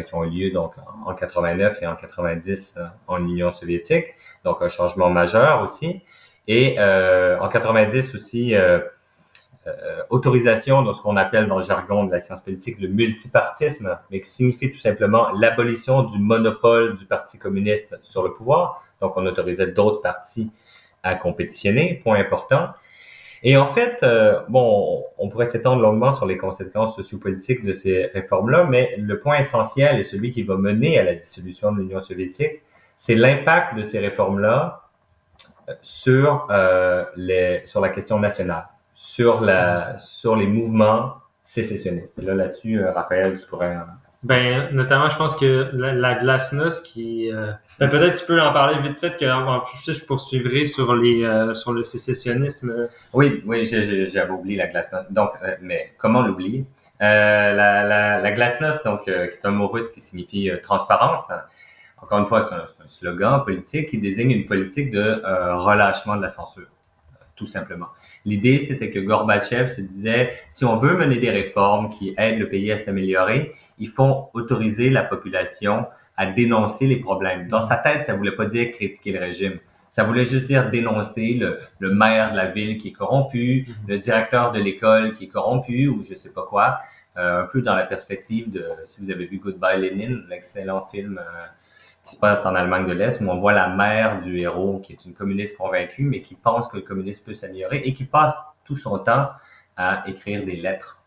qui ont eu lieu donc en 89 et en 90 en Union soviétique. Donc un changement majeur aussi. Et en 90 aussi, autorisation de ce qu'on appelle dans le jargon de la science politique le multipartisme, mais qui signifie tout simplement l'abolition du monopole du Parti communiste sur le pouvoir. Donc, on autorisait d'autres partis à compétitionner, point important. Et en fait, on pourrait s'étendre longuement sur les conséquences sociopolitiques de ces réformes-là, mais le point essentiel et celui qui va mener à la dissolution de l'Union soviétique, c'est l'impact de ces réformes-là sur la question nationale. Sur les mouvements sécessionnistes. Et là-dessus, Raphaël, tu pourrais... Ben, notamment, je pense que la glasnost qui... peut-être tu peux en parler vite fait, que je poursuivrai sur le sécessionnisme. Oui, j'avais oublié la glasnost. Donc, mais comment l'oublier? La glasnost, donc, qui est un mot russe qui signifie transparence. Encore une fois, c'est un slogan politique qui désigne une politique de relâchement de la censure. Tout simplement. L'idée, c'était que Gorbatchev se disait, si on veut mener des réformes qui aident le pays à s'améliorer, il faut autoriser la population à dénoncer les problèmes. Dans sa tête, ça voulait pas dire critiquer le régime. Ça voulait juste dire dénoncer le maire de la ville qui est corrompu, le directeur de l'école qui est corrompu, ou je sais pas quoi. Un peu dans la perspective de, si vous avez vu Goodbye Lenin, l'excellent film qui se passe en Allemagne de l'Est, où on voit la mère du héros, qui est une communiste convaincue, mais qui pense que le communisme peut s'améliorer et qui passe tout son temps à écrire des lettres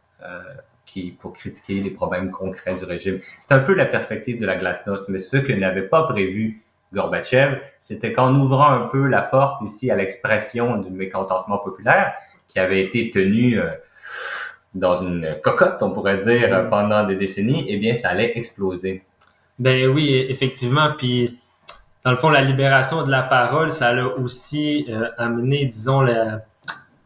pour critiquer les problèmes concrets du régime. C'est un peu la perspective de la glasnost, mais ce que n'avait pas prévu Gorbatchev, c'était qu'en ouvrant un peu la porte ici à l'expression du mécontentement populaire, qui avait été tenu dans une cocotte, on pourrait dire, pendant des décennies, eh bien, ça allait exploser. Ben oui, effectivement. Puis, dans le fond, la libération de la parole, ça a aussi amené, disons,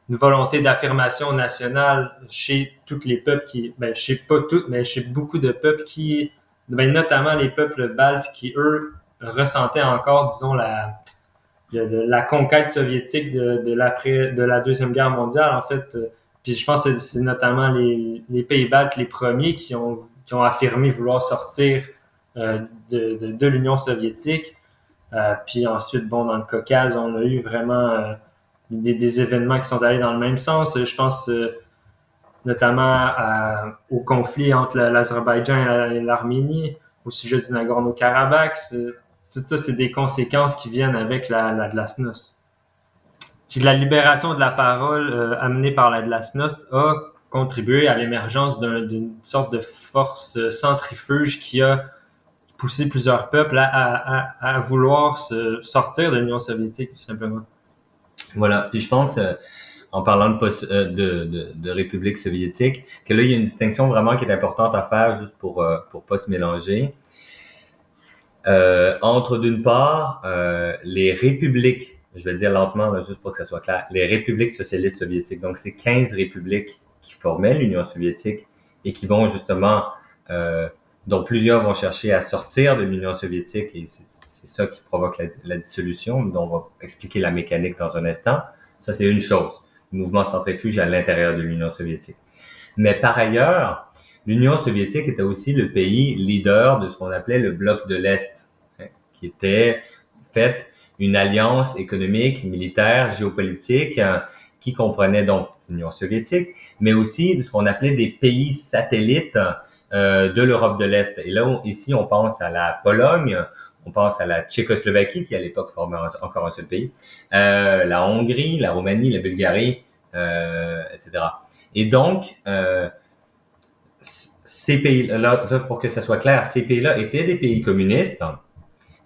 une volonté d'affirmation nationale chez tous les peuples chez pas tous, mais chez beaucoup de peuples notamment les peuples baltes qui, eux, ressentaient encore, disons, la conquête soviétique de la Deuxième Guerre mondiale, en fait. Puis je pense que c'est notamment les pays baltes les premiers qui ont affirmé vouloir sortir de l'Union soviétique. Puis ensuite, dans le Caucase, on a eu vraiment des événements qui sont allés dans le même sens. Je pense notamment au conflit entre l'Azerbaïdjan et l'Arménie, au sujet du Nagorno-Karabakh. Tout ça, c'est des conséquences qui viennent avec la glasnost. La libération de la parole amenée par la glasnost a contribué à l'émergence d'une sorte de force centrifuge qui a poussé plusieurs peuples à vouloir sortir de l'Union soviétique, tout simplement. Voilà. Puis je pense, en parlant de République soviétique, que là, il y a une distinction vraiment qui est importante à faire juste pour pas se mélanger. Entre d'une part, les républiques, je vais le dire lentement, là, juste pour que ça soit clair, les républiques socialistes soviétiques. Donc, c'est 15 républiques qui formaient l'Union soviétique et qui vont justement, dont plusieurs vont chercher à sortir de l'Union soviétique et c'est ça qui provoque la dissolution, dont on va expliquer la mécanique dans un instant. Ça, c'est une chose. Le mouvement centrifuge à l'intérieur de l'Union soviétique. Mais par ailleurs, l'Union soviétique était aussi le pays leader de ce qu'on appelait le bloc de l'Est, qui était en fait une alliance économique, militaire, géopolitique, qui comprenait donc l'Union soviétique, mais aussi de ce qu'on appelait des pays satellites de l'Europe de l'Est. Et là, ici, on pense à la Pologne, on pense à la Tchécoslovaquie, qui à l'époque formait encore un seul pays, la Hongrie, la Roumanie, la Bulgarie, etc. Et donc, ces pays-là, pour que ça soit clair, ces pays-là étaient des pays communistes,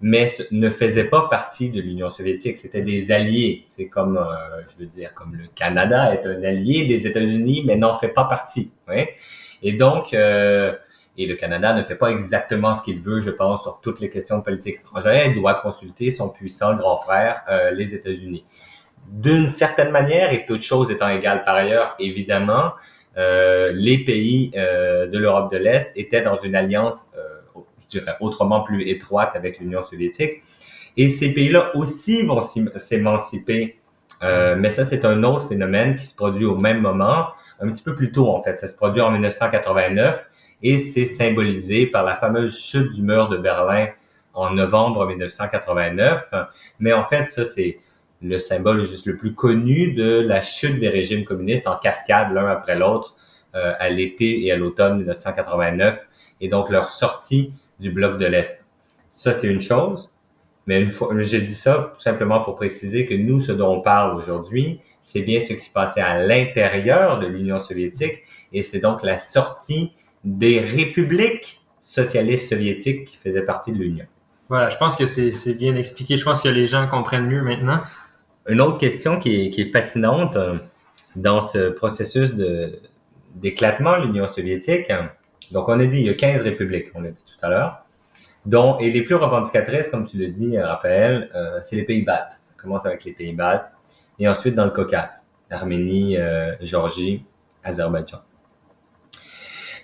mais ne faisaient pas partie de l'Union soviétique. C'était des alliés. C'est comme, je veux dire, comme le Canada est un allié des États-Unis, mais n'en fait pas partie. Ouais? Et donc, et le Canada ne fait pas exactement ce qu'il veut, je pense, sur toutes les questions de politique étrangère. Il doit consulter son puissant grand frère, les États-Unis. D'une certaine manière, et toutes choses étant égales par ailleurs, évidemment, les pays de l'Europe de l'Est étaient dans une alliance, je dirais, autrement plus étroite avec l'Union soviétique. Et ces pays-là aussi vont s'émanciper. Mais ça, c'est un autre phénomène qui se produit au même moment, un petit peu plus tôt en fait. Ça se produit en 1989 et c'est symbolisé par la fameuse chute du mur de Berlin en novembre 1989. Mais en fait, ça, c'est le symbole juste le plus connu de la chute des régimes communistes en cascade l'un après l'autre à l'été et à l'automne 1989 et donc leur sortie du bloc de l'Est. Ça, c'est une chose. Mais une fois, j'ai dit ça tout simplement pour préciser que nous, ce dont on parle aujourd'hui, c'est bien ce qui se passait à l'intérieur de l'Union soviétique et c'est donc la sortie des républiques socialistes soviétiques qui faisaient partie de l'Union. Voilà, je pense que c'est bien expliqué. Je pense que les gens comprennent mieux maintenant. Une autre question qui est fascinante dans ce processus d'éclatement de l'Union soviétique, donc on a dit il y a 15 républiques, on l'a dit tout à l'heure, et les plus revendicatrices, comme tu le dis, Raphaël, c'est les pays baltes. Ça commence avec les pays baltes et ensuite dans le Caucase, Arménie, Géorgie, Azerbaïdjan.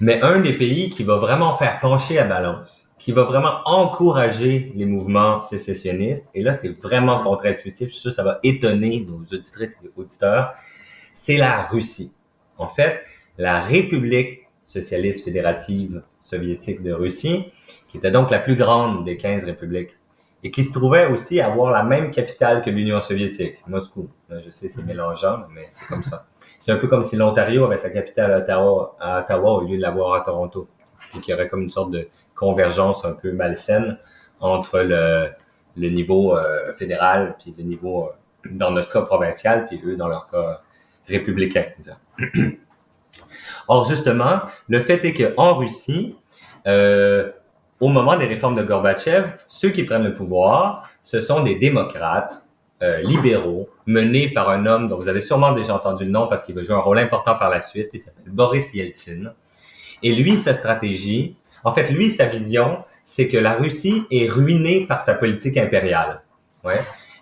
Mais un des pays qui va vraiment faire pencher la balance, qui va vraiment encourager les mouvements sécessionnistes, et là, c'est vraiment contre-intuitif, je suis sûr que ça va étonner nos auditrices et auditeurs, c'est la Russie. En fait, la République socialiste fédérative soviétique de Russie, qui était donc la plus grande des 15 républiques, et qui se trouvait aussi avoir la même capitale que l'Union soviétique, Moscou. Là, je sais, c'est mélangeant, mais c'est comme ça. C'est un peu comme si l'Ontario avait sa capitale à Ottawa au lieu de l'avoir à Toronto, puis qu'il y aurait comme une sorte de convergence un peu malsaine entre le niveau fédéral, puis le niveau, dans notre cas, provincial, puis eux, dans leur cas, républicain. Or, justement, le fait est qu'en Russie, au moment des réformes de Gorbatchev, ceux qui prennent le pouvoir, ce sont des démocrates libéraux, menés par un homme dont vous avez sûrement déjà entendu le nom parce qu'il va jouer un rôle important par la suite. Il s'appelle Boris Yeltsin. Et lui, sa stratégie, en fait, lui, sa vision, c'est que la Russie est ruinée par sa politique impériale. Ouais.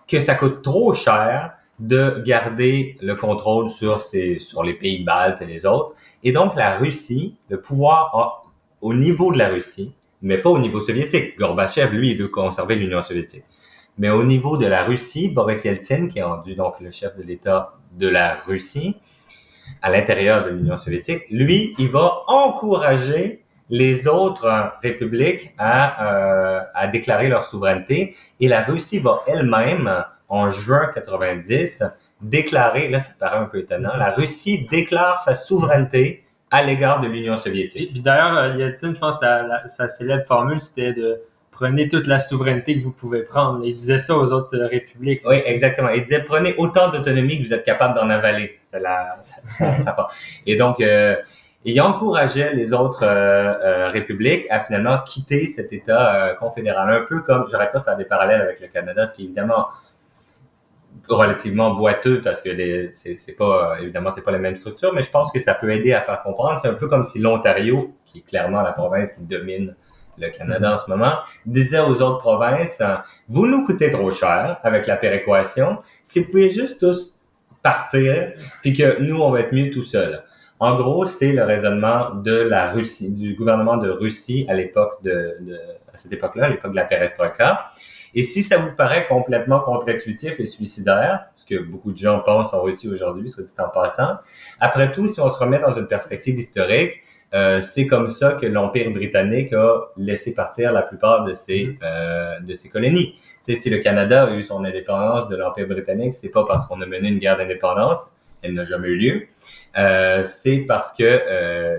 Que ça coûte trop cher de garder le contrôle sur les pays baltes et les autres. Et donc, la Russie, le pouvoir au niveau de la Russie, mais pas au niveau soviétique. Gorbatchev, lui, il veut conserver l'Union soviétique. Mais au niveau de la Russie, Boris Yeltsin, qui est rendu donc le chef de l'État de la Russie, à l'intérieur de l'Union soviétique, lui, il va encourager les autres républiques à déclarer leur souveraineté. Et la Russie va elle-même, en juin 90, déclarer, là ça paraît un peu étonnant, la Russie déclare sa souveraineté à l'égard de l'Union soviétique. Puis d'ailleurs, Yeltsin, je pense que sa célèbre formule, c'était de prenez toute la souveraineté que vous pouvez prendre. Il disait ça aux autres républiques. Oui, exactement. Il disait prenez autant d'autonomie que vous êtes capable d'en avaler. C'était sa forme. Et donc, il encourageait les autres républiques à finalement quitter cet État confédéral. Un peu comme, j'arrête pas de faire des parallèles avec le Canada, ce qui est évidemment relativement boiteux parce que c'est pas, évidemment, c'est pas la même structure, mais je pense que ça peut aider à faire comprendre. C'est un peu comme si l'Ontario, qui est clairement la province qui domine le Canada en ce moment, disait aux autres provinces, vous nous coûtez trop cher avec la péréquation, si vous pouvez juste tous partir, puis que nous, on va être mieux tout seul. En gros, c'est le raisonnement de la Russie, du gouvernement de Russie à l'époque à cette époque-là, à l'époque de la perestroïka. Et si ça vous paraît complètement contre-intuitif et suicidaire, ce que beaucoup de gens pensent en Russie aujourd'hui, soit dit en passant, après tout, si on se remet dans une perspective historique, c'est comme ça que l'Empire britannique a laissé partir la plupart de ses colonies. Tu sais, si le Canada a eu son indépendance de l'Empire britannique, c'est pas parce qu'on a mené une guerre d'indépendance, elle n'a jamais eu lieu. C'est parce que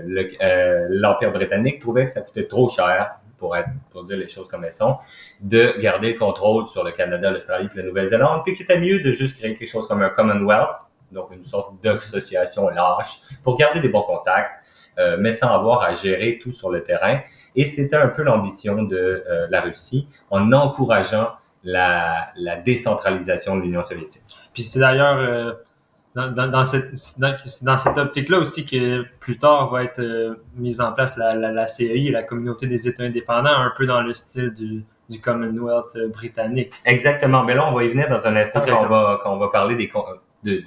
l'Empire britannique trouvait que ça coûtait trop cher, pour dire les choses comme elles sont, de garder le contrôle sur le Canada, l'Australie et la Nouvelle-Zélande, puis qu'il était mieux de juste créer quelque chose comme un Commonwealth, donc une sorte d'association lâche, pour garder des bons contacts, mais sans avoir à gérer tout sur le terrain. Et c'était un peu l'ambition de la Russie, en encourageant la décentralisation de l'Union soviétique. Puis c'est d'ailleurs dans cette optique-là aussi que plus tard va être mise en place la CEI, la Communauté des États indépendants, un peu dans le style du Commonwealth britannique. Exactement. Mais là, on va y venir dans un instant quand on va parler de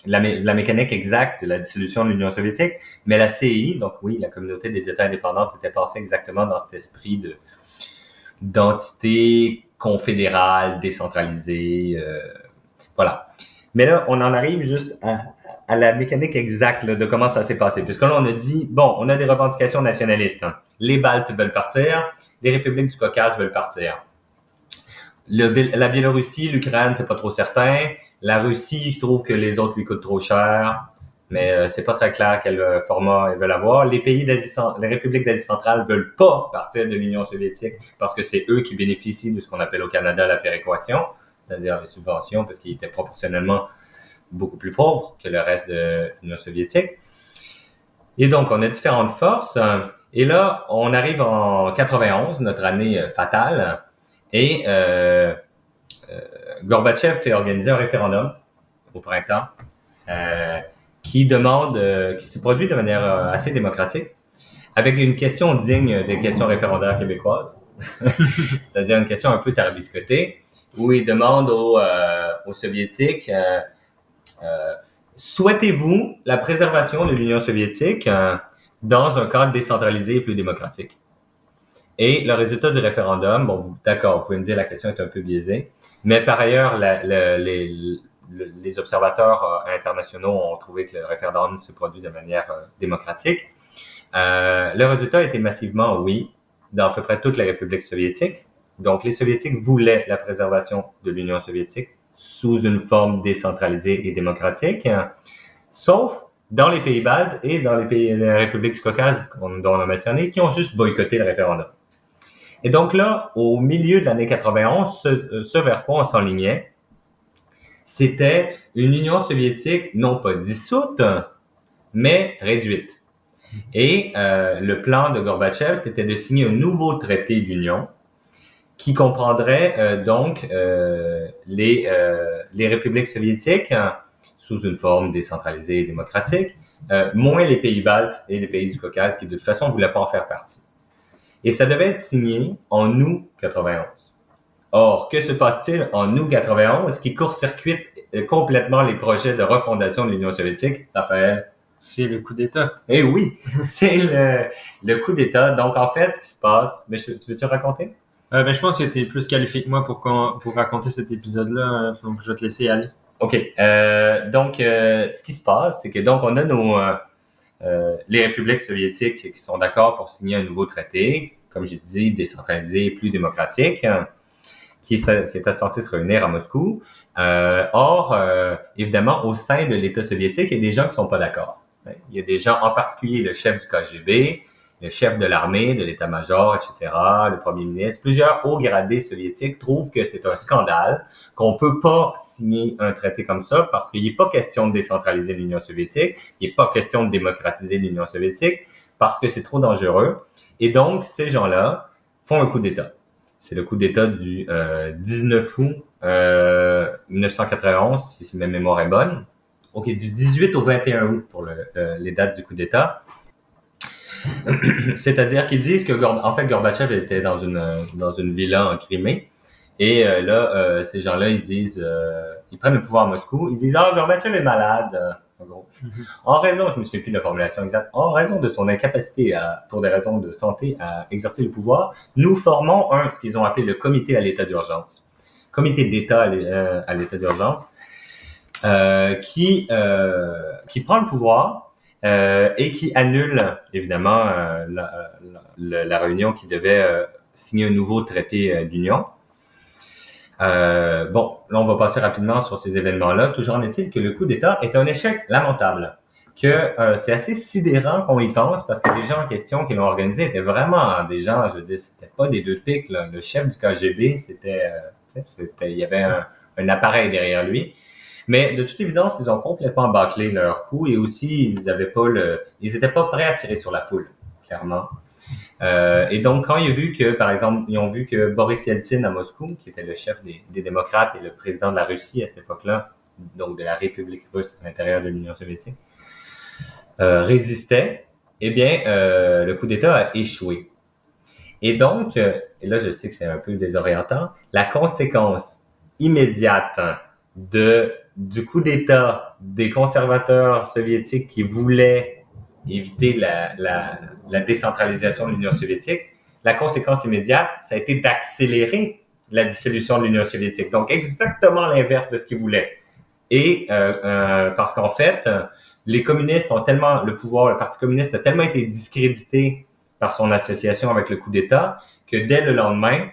la mécanique exacte de la dissolution de l'Union soviétique. Mais la CEI, donc oui, la Communauté des États indépendants, était pensée exactement dans cet esprit d'entité confédérale, décentralisée. Voilà. Mais là, on en arrive juste à la mécanique exacte là, de comment ça s'est passé. Puisque là, on a dit, bon, on a des revendications nationalistes. Hein. Les Baltes veulent partir, les républiques du Caucase veulent partir. La Biélorussie, l'Ukraine, c'est pas trop certain. La Russie trouve que les autres lui coûtent trop cher, mais c'est pas très clair quel format ils veulent avoir. Les républiques d'Asie centrale veulent pas partir de l'Union soviétique parce que c'est eux qui bénéficient de ce qu'on appelle au Canada la péréquation, c'est-à-dire les subventions, parce qu'ils étaient proportionnellement beaucoup plus pauvres que le reste de l'Union soviétique. Et donc, on a différentes forces. Et là, on arrive en 91, notre année fatale, et Gorbatchev fait organiser un référendum au printemps qui se produit de manière assez démocratique, avec une question digne des questions référendaires québécoises, c'est-à-dire une question un peu tarabiscotée, où il demande aux Soviétiques souhaitez-vous la préservation de l'Union soviétique dans un cadre décentralisé et plus démocratique? Et le résultat du référendum, bon, d'accord, vous pouvez me dire la question est un peu biaisée, mais par ailleurs, les observateurs internationaux ont trouvé que le référendum se produit de manière démocratique. Le résultat était massivement oui, dans à peu près toutes les républiques soviétiques. Donc, les Soviétiques voulaient la préservation de l'Union soviétique sous une forme décentralisée et démocratique, sauf dans les pays baltes et dans les républiques du Caucase, dont on a mentionné, qui ont juste boycotté le référendum. Et donc là, au milieu de l'année 91, ce vers quoi on s'enlignait, c'était une Union soviétique non pas dissoute, mais réduite. Et le plan de Gorbatchev, c'était de signer un nouveau traité d'union qui comprendrait donc les républiques soviétiques sous une forme décentralisée et démocratique, moins les pays baltes et les pays du Caucase qui de toute façon ne voulaient pas en faire partie. Et ça devait être signé en août 91. Or, que se passe-t-il en août 91 qui court-circuite complètement les projets de refondation de l'Union soviétique, Raphaël? C'est le coup d'État. Eh oui, c'est le coup d'État. Donc, en fait, ce qui se passe... Mais tu veux-tu raconter? Ben, je pense que tu es plus qualifié que moi pour raconter cet épisode-là, donc je vais te laisser y aller. OK. Donc, ce qui se passe, c'est que donc on a les républiques soviétiques qui sont d'accord pour signer un nouveau traité, comme j'ai dit, décentralisé et plus démocratique, qui était censé se réunir à Moscou. Or, évidemment, au sein de l'État soviétique, il y a des gens qui sont pas d'accord. Il y a des gens, en particulier le chef du KGB, le chef de l'armée, de l'état-major, etc., le premier ministre, plusieurs hauts gradés soviétiques trouvent que c'est un scandale, qu'on peut pas signer un traité comme ça parce qu'il n'est pas question de décentraliser l'Union soviétique, il n'est pas question de démocratiser l'Union soviétique parce que c'est trop dangereux. Et donc, ces gens-là font un coup d'État. C'est le coup d'État du 19 août 1991, si ma mémoire est bonne. OK, du 18 au 21 août pour les dates du coup d'État. C'est-à-dire qu'ils disent que en fait Gorbatchev était dans une villa en Crimée et ces gens-là ils prennent le pouvoir à Moscou, ils disent Gorbatchev est malade en gros. En raison, je me souviens plus de la formulation exacte, en raison de son incapacité pour des raisons de santé à exercer le pouvoir, nous formons ce qu'ils ont appelé le comité à l'état d'urgence. Comité d'État à l'état d'urgence qui prend le pouvoir et qui annule, évidemment, la réunion qui devait signer un nouveau traité d'union. Bon, là, on va passer rapidement sur ces événements-là. Toujours est-il que le coup d'État est un échec lamentable, que c'est assez sidérant qu'on y pense parce que les gens en question qui l'ont organisé étaient vraiment des gens, je veux dire, c'était pas des deux de pique, là. Le chef du KGB, il y avait un appareil derrière lui. Mais de toute évidence, ils ont complètement bâclé leur coup et aussi ils étaient pas prêts à tirer sur la foule, clairement. Et donc quand ils ont vu que Boris Yeltsin à Moscou, qui était le chef des démocrates et le président de la Russie à cette époque-là, donc de la République russe à l'intérieur de l'Union soviétique, résistait, eh bien le coup d'État a échoué. Et donc, et là je sais que c'est un peu désorientant, la conséquence immédiate du coup d'État des conservateurs soviétiques qui voulaient éviter la décentralisation de l'Union soviétique, la conséquence immédiate, ça a été d'accélérer la dissolution de l'Union soviétique. Donc, exactement l'inverse de ce qu'ils voulaient. Et parce qu'en fait, les communistes le Parti communiste a tellement été discrédité par son association avec le coup d'État que dès le lendemain,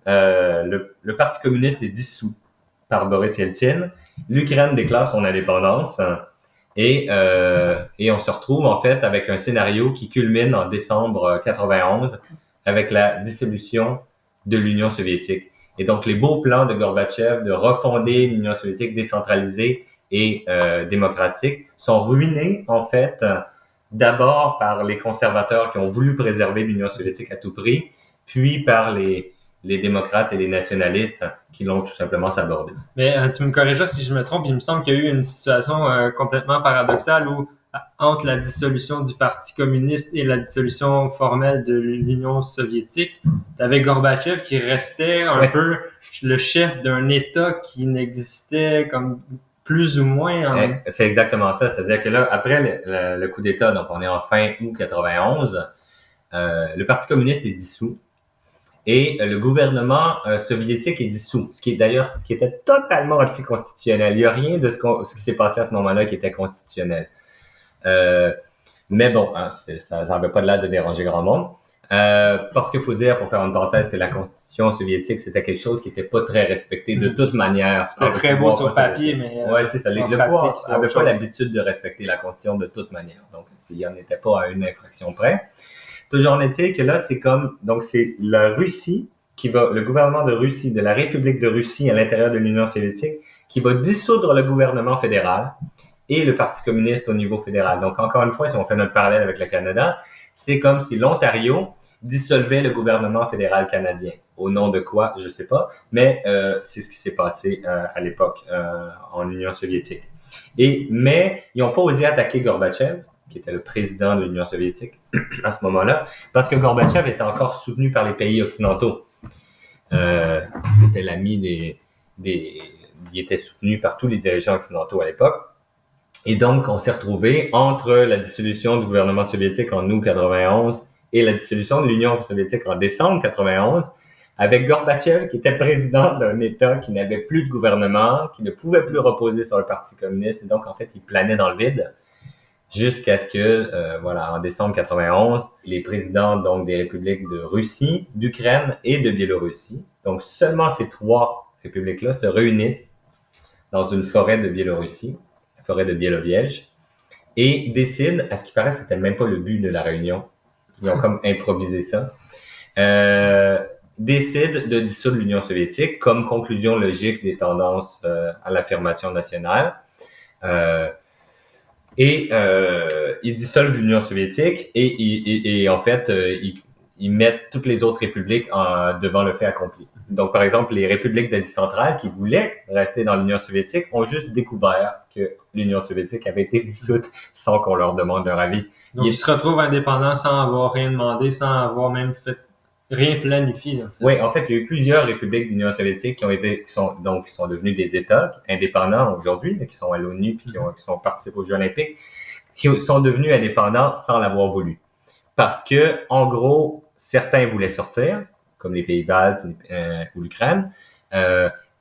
le Parti communiste est dissous par Boris Yeltsin. L'Ukraine déclare son indépendance et on se retrouve en fait avec un scénario qui culmine en décembre 91 avec la dissolution de l'Union soviétique. Et donc les beaux plans de Gorbatchev de refonder l'Union soviétique décentralisée et démocratique sont ruinés en fait d'abord par les conservateurs qui ont voulu préserver l'Union soviétique à tout prix, puis par les démocrates et les nationalistes qui l'ont tout simplement sabordé. Mais tu me corrigeras si je me trompe, il me semble qu'il y a eu une situation complètement paradoxale où entre la dissolution du Parti communiste et la dissolution formelle de l'Union soviétique, tu avais Gorbatchev qui restait un peu le chef d'un État qui n'existait comme plus ou moins. C'est exactement ça, c'est-à-dire que là, après le coup d'État, donc on est en fin août 91, le Parti communiste est dissous. Et le gouvernement soviétique est dissous, ce qui était totalement anticonstitutionnel. Il n'y a rien de ce qui s'est passé à ce moment-là qui était constitutionnel. Mais bon, ça n'avait pas l'air de déranger grand monde. Parce qu'il faut dire, pour faire une parenthèse, que la constitution soviétique, c'était quelque chose qui n'était pas très respecté de toute manière. C'était très beau sur papier, mais ouais, c'est ça. Le pouvoir n'avait pas l'habitude de respecter la constitution de toute manière. Donc, il n'y en était pas à une infraction près. Toujours est-il que là, c'est la Russie le gouvernement de Russie, de la République de Russie à l'intérieur de l'Union soviétique, qui va dissoudre le gouvernement fédéral et le Parti communiste au niveau fédéral. Donc, encore une fois, si on fait notre parallèle avec le Canada, c'est comme si l'Ontario dissolvait le gouvernement fédéral canadien. Au nom de quoi, je sais pas, mais c'est ce qui s'est passé à l'époque en Union soviétique. Mais ils n'ont pas osé attaquer Gorbatchev, qui était le président de l'Union soviétique à ce moment-là, parce que Gorbatchev était encore soutenu par les pays occidentaux. C'était l'ami il était soutenu par tous les dirigeants occidentaux à l'époque. Et donc, on s'est retrouvé entre la dissolution du gouvernement soviétique en août 91 et la dissolution de l'Union soviétique en décembre 91, avec Gorbatchev qui était président d'un État qui n'avait plus de gouvernement, qui ne pouvait plus reposer sur le Parti communiste. Et donc, en fait, il planait dans le vide jusqu'à ce que, en décembre 91, les présidents donc des républiques de Russie, d'Ukraine et de Biélorussie, donc seulement ces trois républiques-là se réunissent dans une forêt de Biélorussie, la forêt de Bieloviège, et décident, à ce qui paraît, c'était même pas le but de la réunion, ils ont comme improvisé ça, décident de dissoudre l'Union soviétique comme conclusion logique des tendances à l'affirmation nationale. Ils dissolvent l'Union soviétique et en fait, ils mettent toutes les autres républiques devant le fait accompli. Donc, par exemple, les républiques d'Asie centrale qui voulaient rester dans l'Union soviétique ont juste découvert que l'Union soviétique avait été dissoute sans qu'on leur demande leur avis. Donc, ils se retrouvent indépendants sans avoir rien demandé, sans avoir même fait rien planifié. En fait. Oui, en fait, il y a eu plusieurs républiques d'Union soviétique qui sont devenus des États indépendants aujourd'hui, qui sont à l'ONU puis qui sont participés aux Jeux olympiques, qui sont devenus indépendants sans l'avoir voulu. Parce que, en gros, certains voulaient sortir, comme les Pays-Baltes ou l'Ukraine,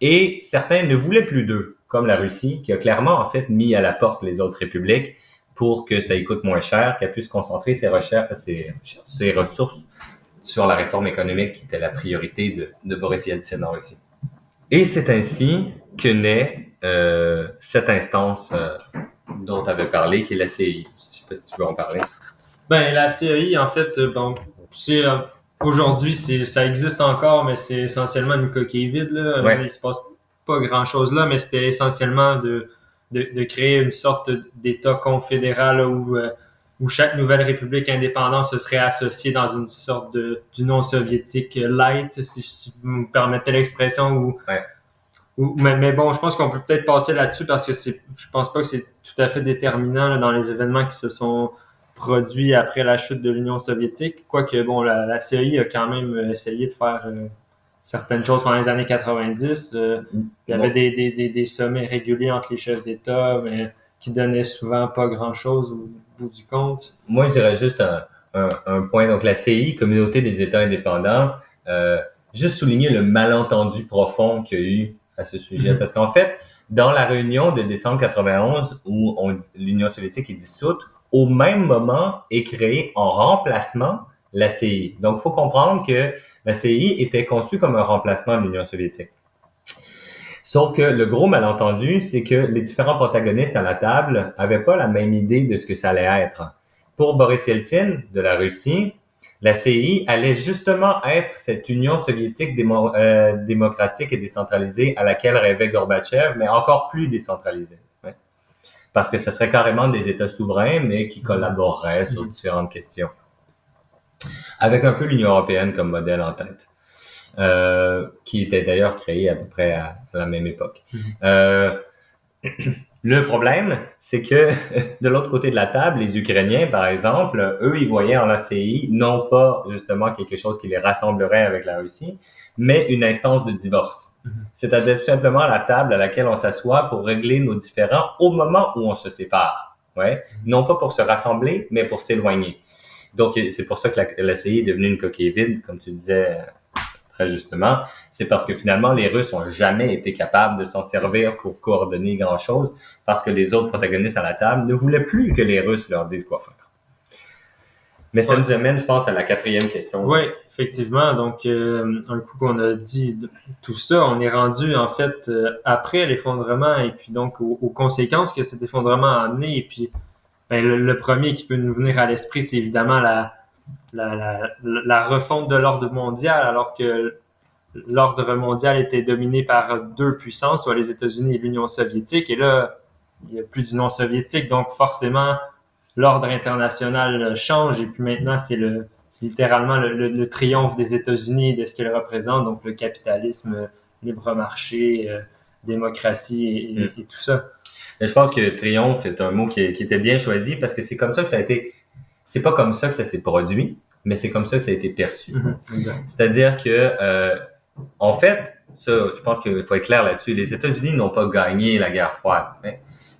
et certains ne voulaient plus d'eux, comme la Russie, qui a clairement, en fait, mis à la porte les autres républiques pour que ça y coûte moins cher, qu'elle puisse concentrer ses ressources sur la réforme économique qui était la priorité de Boris Yeltsin en Russie. Et c'est ainsi que naît cette instance dont tu avais parlé, qui est la CEI. Je sais pas si tu veux en parler. Ben, la CEI, en fait, c'est aujourd'hui, ça existe encore, mais c'est essentiellement une coquille vide. Là. Ouais. Il se passe pas grand-chose là, mais c'était essentiellement de créer une sorte d'État confédéral là, où chaque nouvelle république indépendante se serait associée dans une sorte d'union soviétique light, si vous me permettez l'expression. Mais bon, je pense qu'on peut peut-être passer là-dessus parce que je pense pas que c'est tout à fait déterminant là, dans les événements qui se sont produits après la chute de l'Union soviétique. Quoique, bon, la CEI a quand même essayé de faire certaines choses pendant les années 90. Il y avait des sommets réguliers entre les chefs d'État, mais qui donnaient souvent pas grand-chose au bout du compte. Moi, je dirais juste un point. Donc, la CEI, Communauté des États indépendants, juste souligner le malentendu profond qu'il y a eu à ce sujet. Parce qu'en fait, dans la réunion de décembre 91, où l'Union soviétique est dissoute, au même moment est créée en remplacement la CEI. Donc, il faut comprendre que la CEI était conçue comme un remplacement de l'Union soviétique. Sauf que le gros malentendu, c'est que les différents protagonistes à la table avaient pas la même idée de ce que ça allait être. Pour Boris Yeltsin, de la Russie, la CEI allait justement être cette Union soviétique démocratique et décentralisée à laquelle rêvait Gorbatchev, mais encore plus décentralisée. Ouais. Parce que ce serait carrément des États souverains, mais qui collaboreraient sur différentes questions. Avec un peu l'Union européenne comme modèle en tête. Qui était d'ailleurs créé à peu près à la même époque. Le problème, c'est que de l'autre côté de la table, les Ukrainiens, par exemple, eux, ils voyaient en la CEI non pas justement quelque chose qui les rassemblerait avec la Russie, mais une instance de divorce. C'est-à-dire tout simplement la table à laquelle on s'assoit pour régler nos différends au moment où on se sépare. Ouais? Non pas pour se rassembler, mais pour s'éloigner. Donc, c'est pour ça que la CEI est devenue une coquille vide, comme tu disais très justement. C'est parce que finalement, les Russes ont jamais été capables de s'en servir pour coordonner grand-chose parce que les autres protagonistes à la table ne voulaient plus que les Russes leur disent quoi faire. Mais ça nous amène, je pense, à la quatrième question. Oui, effectivement. Donc, un coup qu'on a dit tout ça, on est rendu, en fait, après l'effondrement et puis donc aux conséquences que cet effondrement a amené. Et puis, ben, le premier qui peut nous venir à l'esprit, c'est évidemment la refonte de l'ordre mondial, alors que l'ordre mondial était dominé par deux puissances, soit les États-Unis et l'Union soviétique. Et là, il n'y a plus d'Union soviétique, donc forcément, l'ordre international change. Et puis maintenant, c'est littéralement le triomphe des États-Unis et de ce qu'ils représentent, donc le capitalisme, libre marché, démocratie et tout ça. Mais je pense que triomphe est un mot qui était bien choisi parce que c'est comme ça que ça a été. C'est pas comme ça que ça s'est produit, mais c'est comme ça que ça a été perçu. Mm-hmm. C'est-à-dire que, en fait, ça, je pense qu'il faut être clair là-dessus. Les États-Unis n'ont pas gagné la guerre froide. Hein.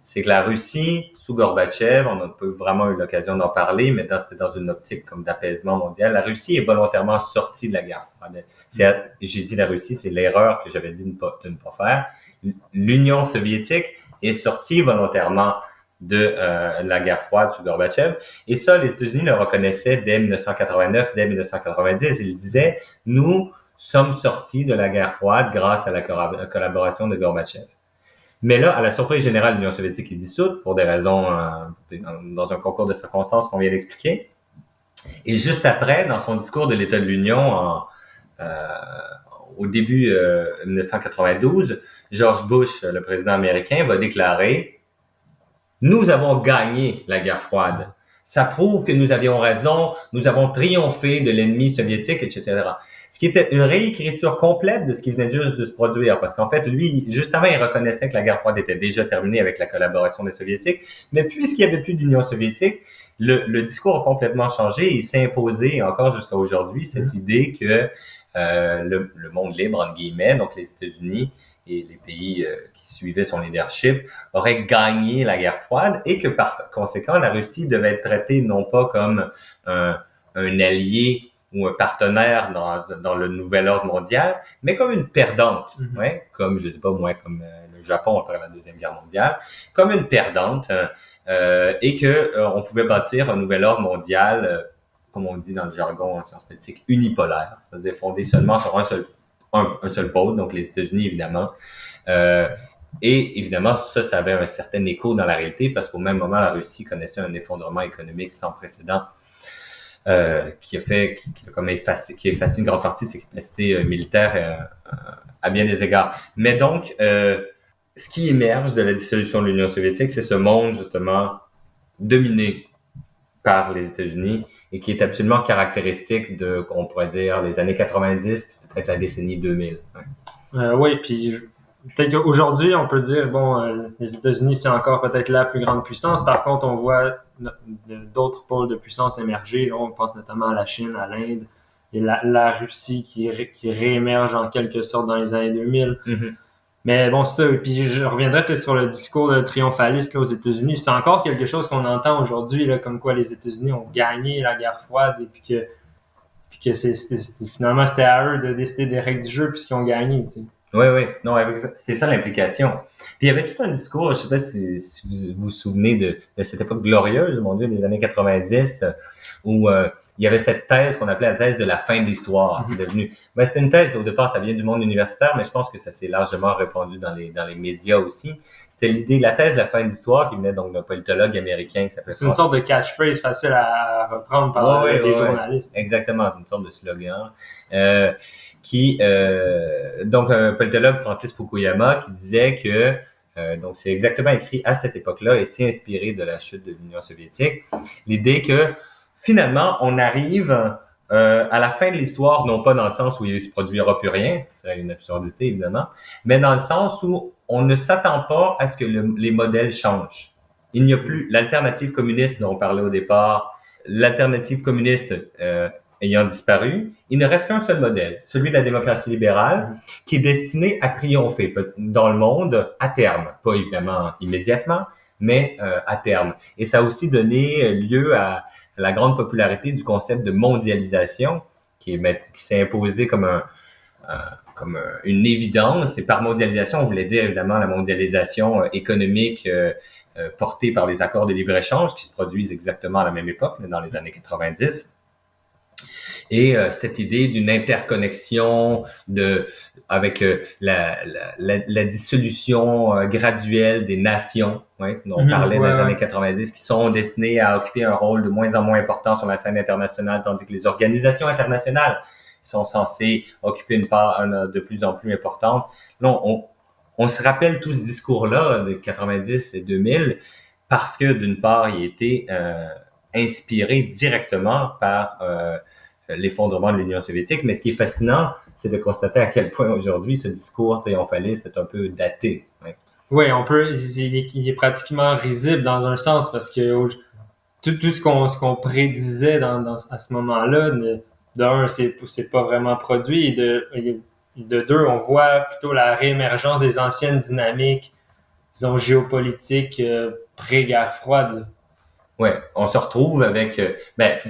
C'est que la Russie, sous Gorbatchev, on n'a pas vraiment eu l'occasion d'en parler, mais c'était dans une optique comme d'apaisement mondial. La Russie est volontairement sortie de la guerre froide. J'ai dit la Russie, c'est l'erreur que j'avais dit de ne pas faire. L'Union soviétique est sortie volontairement de la guerre froide sous Gorbatchev. Et ça, les États-Unis le reconnaissaient dès 1989, dès 1990. Ils disaient, nous sommes sortis de la guerre froide grâce à la collaboration de Gorbatchev. Mais là, à la surprise générale, l'Union soviétique est dissoute pour des raisons, dans un concours de circonstances qu'on vient d'expliquer. Et juste après, dans son discours de l'État de l'Union, au début 1992, George Bush, le président américain, va déclarer « Nous avons gagné la guerre froide. Ça prouve que nous avions raison, nous avons triomphé de l'ennemi soviétique, etc. » Ce qui était une réécriture complète de ce qui venait juste de se produire, parce qu'en fait, lui, juste avant, il reconnaissait que la guerre froide était déjà terminée avec la collaboration des Soviétiques, mais puisqu'il n'y avait plus d'Union soviétique, le discours a complètement changé et il s'est imposé encore jusqu'à aujourd'hui cette idée que le monde libre, entre guillemets, donc les États-Unis et les pays qui suivaient son leadership, auraient gagné la guerre froide et que par conséquent, la Russie devait être traitée non pas comme un allié ou un partenaire dans le nouvel ordre mondial, mais comme une perdante, ouais, comme, je sais pas moi, comme le Japon après la Deuxième Guerre mondiale, comme une perdante, et que on pouvait bâtir un nouvel ordre mondial, comme on dit dans le jargon en sciences politiques, unipolaire, c'est-à-dire fondé seulement sur un seul pôle, donc les États-Unis évidemment. Et évidemment, ça avait un certain écho dans la réalité parce qu'au même moment, la Russie connaissait un effondrement économique sans précédent qui a effacé une grande partie de ses capacités militaires à bien des égards. Mais donc, ce qui émerge de la dissolution de l'Union soviétique, c'est ce monde justement dominé par les États-Unis et qui est absolument caractéristique de, on pourrait dire, les années 90, peut-être la décennie 2000. Ouais. Oui, puis peut-être qu'aujourd'hui, on peut dire, bon, les États-Unis, c'est encore peut-être la plus grande puissance. Par contre, on voit d'autres pôles de puissance émerger. Là, on pense notamment à la Chine, à l'Inde, et la Russie qui réémerge en quelque sorte dans les années 2000. Mm-hmm. Mais bon, c'est ça. Puis je reviendrai peut-être sur le discours triomphaliste là, aux États-Unis. C'est encore quelque chose qu'on entend aujourd'hui, là, comme quoi les États-Unis ont gagné la guerre froide et puis que finalement, c'était à eux de décider des règles du jeu puisqu'ils ont gagné. Tu sais. Oui. Non, c'est ça l'implication. Puis il y avait tout un discours, je sais pas si vous vous souvenez de cette époque glorieuse, mon Dieu, des années 90, où il y avait cette thèse qu'on appelait la thèse de la fin de l'histoire. C'est devenu, c'était une thèse, au départ, ça vient du monde universitaire, mais je pense que ça s'est largement répandu dans les médias aussi. C'était l'idée de la thèse de la fin de l'histoire qui venait donc d'un politologue américain qui s'appelait... C'est une sorte de catchphrase facile à reprendre par les journalistes. Exactement, une sorte de slogan. Donc un politologue, Francis Fukuyama, qui disait que donc c'est exactement écrit à cette époque-là et c'est inspiré de la chute de l'Union soviétique, l'idée que finalement on arrive à la fin de l'histoire, non pas dans le sens où il ne se produira plus rien, ce qui serait une absurdité évidemment, mais dans le sens où on ne s'attend pas à ce que les modèles changent. Il n'y a plus l'alternative communiste dont on parlait au départ, l'alternative communiste ayant disparu, il ne reste qu'un seul modèle, celui de la démocratie libérale, qui est destiné à triompher dans le monde à terme, pas évidemment immédiatement, mais à terme. Et ça a aussi donné lieu à la grande popularité du concept de mondialisation, qui s'est imposé comme une évidence. Et par mondialisation, on voulait dire évidemment la mondialisation économique portée par les accords de libre-échange qui se produisent exactement à la même époque, mais dans les années 90. Et cette idée d'une interconnexion avec la dissolution graduelle des nations, dont on parlait dans les années 90, qui sont destinées à occuper un rôle de moins en moins important sur la scène internationale, tandis que les organisations internationales sont censées occuper une part de plus en plus importante. Là, on se rappelle tout ce discours-là de 90 et 2000 parce que, d'une part, il a été inspiré directement par l'effondrement de l'Union soviétique. Mais ce qui est fascinant, c'est de constater à quel point aujourd'hui ce discours triomphaliste est un peu daté. Oui, il est pratiquement risible dans un sens parce que tout ce qu'on prédisait à ce moment-là, d'un, c'est pas vraiment produit et de deux, on voit plutôt la réémergence des anciennes dynamiques, disons, géopolitiques pré-guerre froide. Ouais, on se retrouve avec,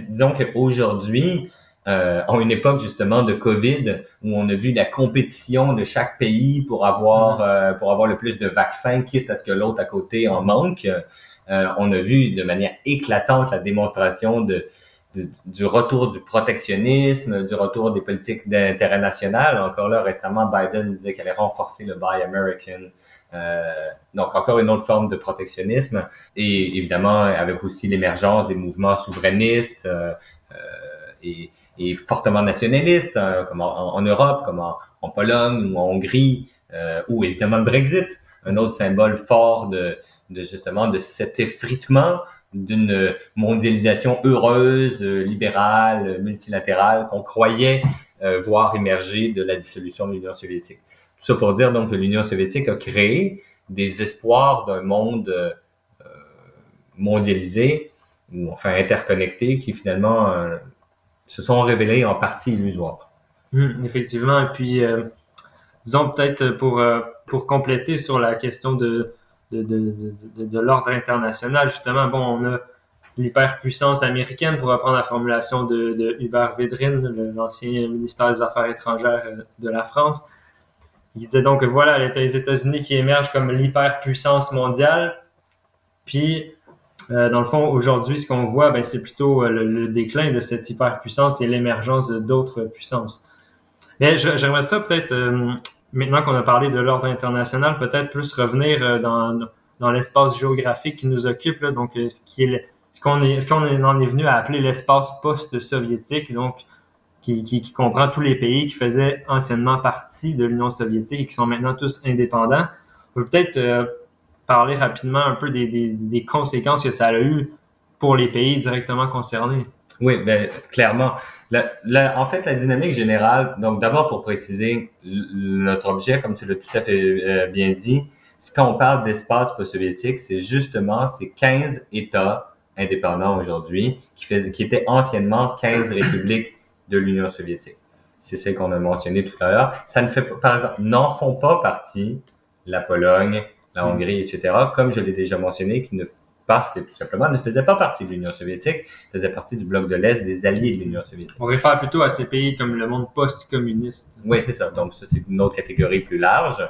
disons qu'aujourd'hui, en une époque justement de COVID, où on a vu la compétition de chaque pays pour avoir le plus de vaccins, quitte à ce que l'autre à côté en manque. On a vu de manière éclatante la démonstration du retour du protectionnisme, du retour des politiques d'intérêt national. Encore là, récemment, Biden disait qu'elle allait renforcer le Buy American. Donc, encore une autre forme de protectionnisme. Et évidemment, avec aussi l'émergence des mouvements souverainistes et fortement nationalistes, comme en Europe, comme en Pologne ou en Hongrie, ou évidemment le Brexit, un autre symbole fort justement de cet effritement d'une mondialisation heureuse, libérale, multilatérale qu'on croyait voir émerger de la dissolution de l'Union soviétique. Tout ça pour dire donc que l'Union soviétique a créé des espoirs d'un monde mondialisé ou enfin interconnecté qui finalement se sont révélés en partie illusoires. Effectivement. Et puis, disons peut-être pour compléter sur la question de l'ordre international, justement, bon, on a l'hyperpuissance américaine, pour reprendre la formulation de Hubert Védrine, l'ancien ministère des Affaires étrangères de la France. Il disait donc que voilà, les États-Unis qui émergent comme l'hyperpuissance mondiale. Puis, dans le fond, aujourd'hui, ce qu'on voit, c'est plutôt le déclin de cette hyperpuissance et l'émergence d'autres puissances. Mais j'aimerais ça peut-être, maintenant qu'on a parlé de l'ordre international, peut-être plus revenir dans l'espace géographique qui nous occupe, là, donc ce qu'on en est venu à appeler l'espace post-soviétique, donc qui comprend tous les pays qui faisaient anciennement partie de l'Union soviétique et qui sont maintenant tous indépendants. On peut peut-être parler rapidement un peu des conséquences que ça a eu pour les pays directement concernés. Oui, clairement. En fait, la dynamique générale, donc d'abord pour préciser notre objet, comme tu l'as tout à fait bien dit, quand on parle d'espace post-soviétique, c'est justement ces 15 États indépendants aujourd'hui qui étaient anciennement 15 républiques de l'Union soviétique. C'est celle qu'on a mentionné tout à l'heure. Ça ne fait pas, par exemple, n'en font pas partie la Pologne, la Hongrie, etc., comme je l'ai déjà mentionné, parce que tout simplement ne faisaient pas partie de l'Union soviétique, faisaient partie du bloc de l'Est, des alliés de l'Union soviétique. On réfère plutôt à ces pays comme le monde post-communiste. Oui, c'est ça. Donc ça, c'est une autre catégorie plus large.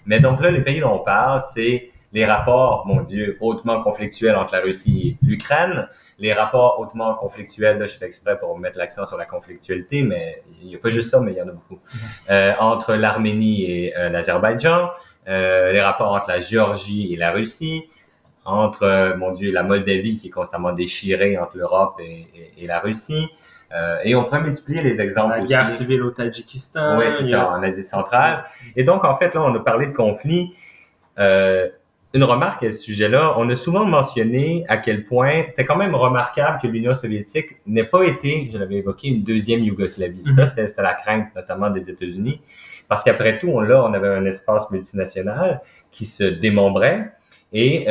Mais donc là, les pays dont on parle, c'est les rapports, mon Dieu, hautement conflictuels entre la Russie et l'Ukraine, les rapports hautement conflictuels, là, je fais exprès pour mettre l'accent sur la conflictualité, mais il n'y a pas juste ça, mais il y en a beaucoup, entre l'Arménie et l'Azerbaïdjan, les rapports entre la Géorgie et la Russie, entre, mon Dieu, la Moldavie qui est constamment déchirée entre l'Europe et la Russie. Et on pourrait multiplier les exemples aussi. La guerre civile au Tadjikistan. Oui, c'est ça, en Asie centrale. Et donc, en fait, là, on a parlé de conflits. Une remarque à ce sujet-là, on a souvent mentionné à quel point c'était quand même remarquable que l'Union soviétique n'ait pas été, je l'avais évoqué, une deuxième Yougoslavie. Ça, c'était la crainte notamment des États-Unis. Parce qu'après tout, on avait un espace multinational qui se démembrait. Et,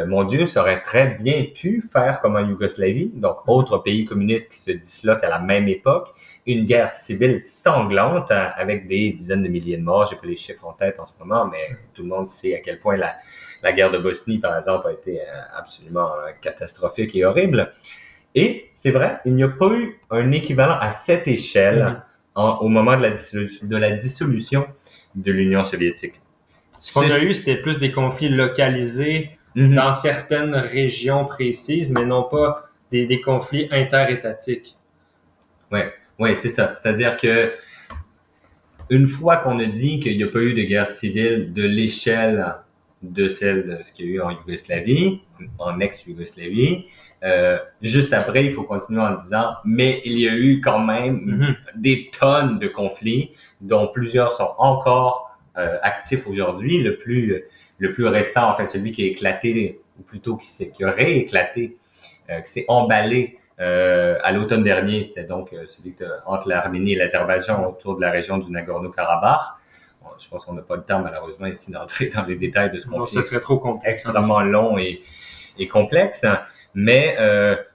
mon Dieu, ça aurait très bien pu faire comme en Yougoslavie, donc autre pays communiste qui se disloque à la même époque, une guerre civile sanglante avec des dizaines de milliers de morts. J'ai pas les chiffres en tête en ce moment, mais tout le monde sait à quel point la guerre de Bosnie, par exemple, a été absolument catastrophique et horrible. Et c'est vrai, il n'y a pas eu un équivalent à cette échelle au moment de la dissolution de l'Union soviétique. Ce qu'on a eu, c'était plus des conflits localisés dans certaines régions précises, mais non pas des conflits interétatiques. Oui, c'est ça. C'est-à-dire que une fois qu'on a dit qu'il n'y a pas eu de guerre civile de l'échelle de celle de ce qu'il y a eu en Yougoslavie, en ex-Yougoslavie, juste après, il faut continuer en disant, mais il y a eu quand même des tonnes de conflits, dont plusieurs sont encore actif aujourd'hui. Le plus récent, enfin celui qui a éclaté, ou plutôt qui a rééclaté, qui s'est emballé à l'automne dernier, c'était donc celui entre l'Arménie et l'Azerbaïdjan autour de la région du Nagorno-Karabakh. Bon, je pense qu'on n'a pas le temps malheureusement ici d'entrer dans les détails de ce conflit. Ça serait trop complexe. Extrêmement long et complexe. Mais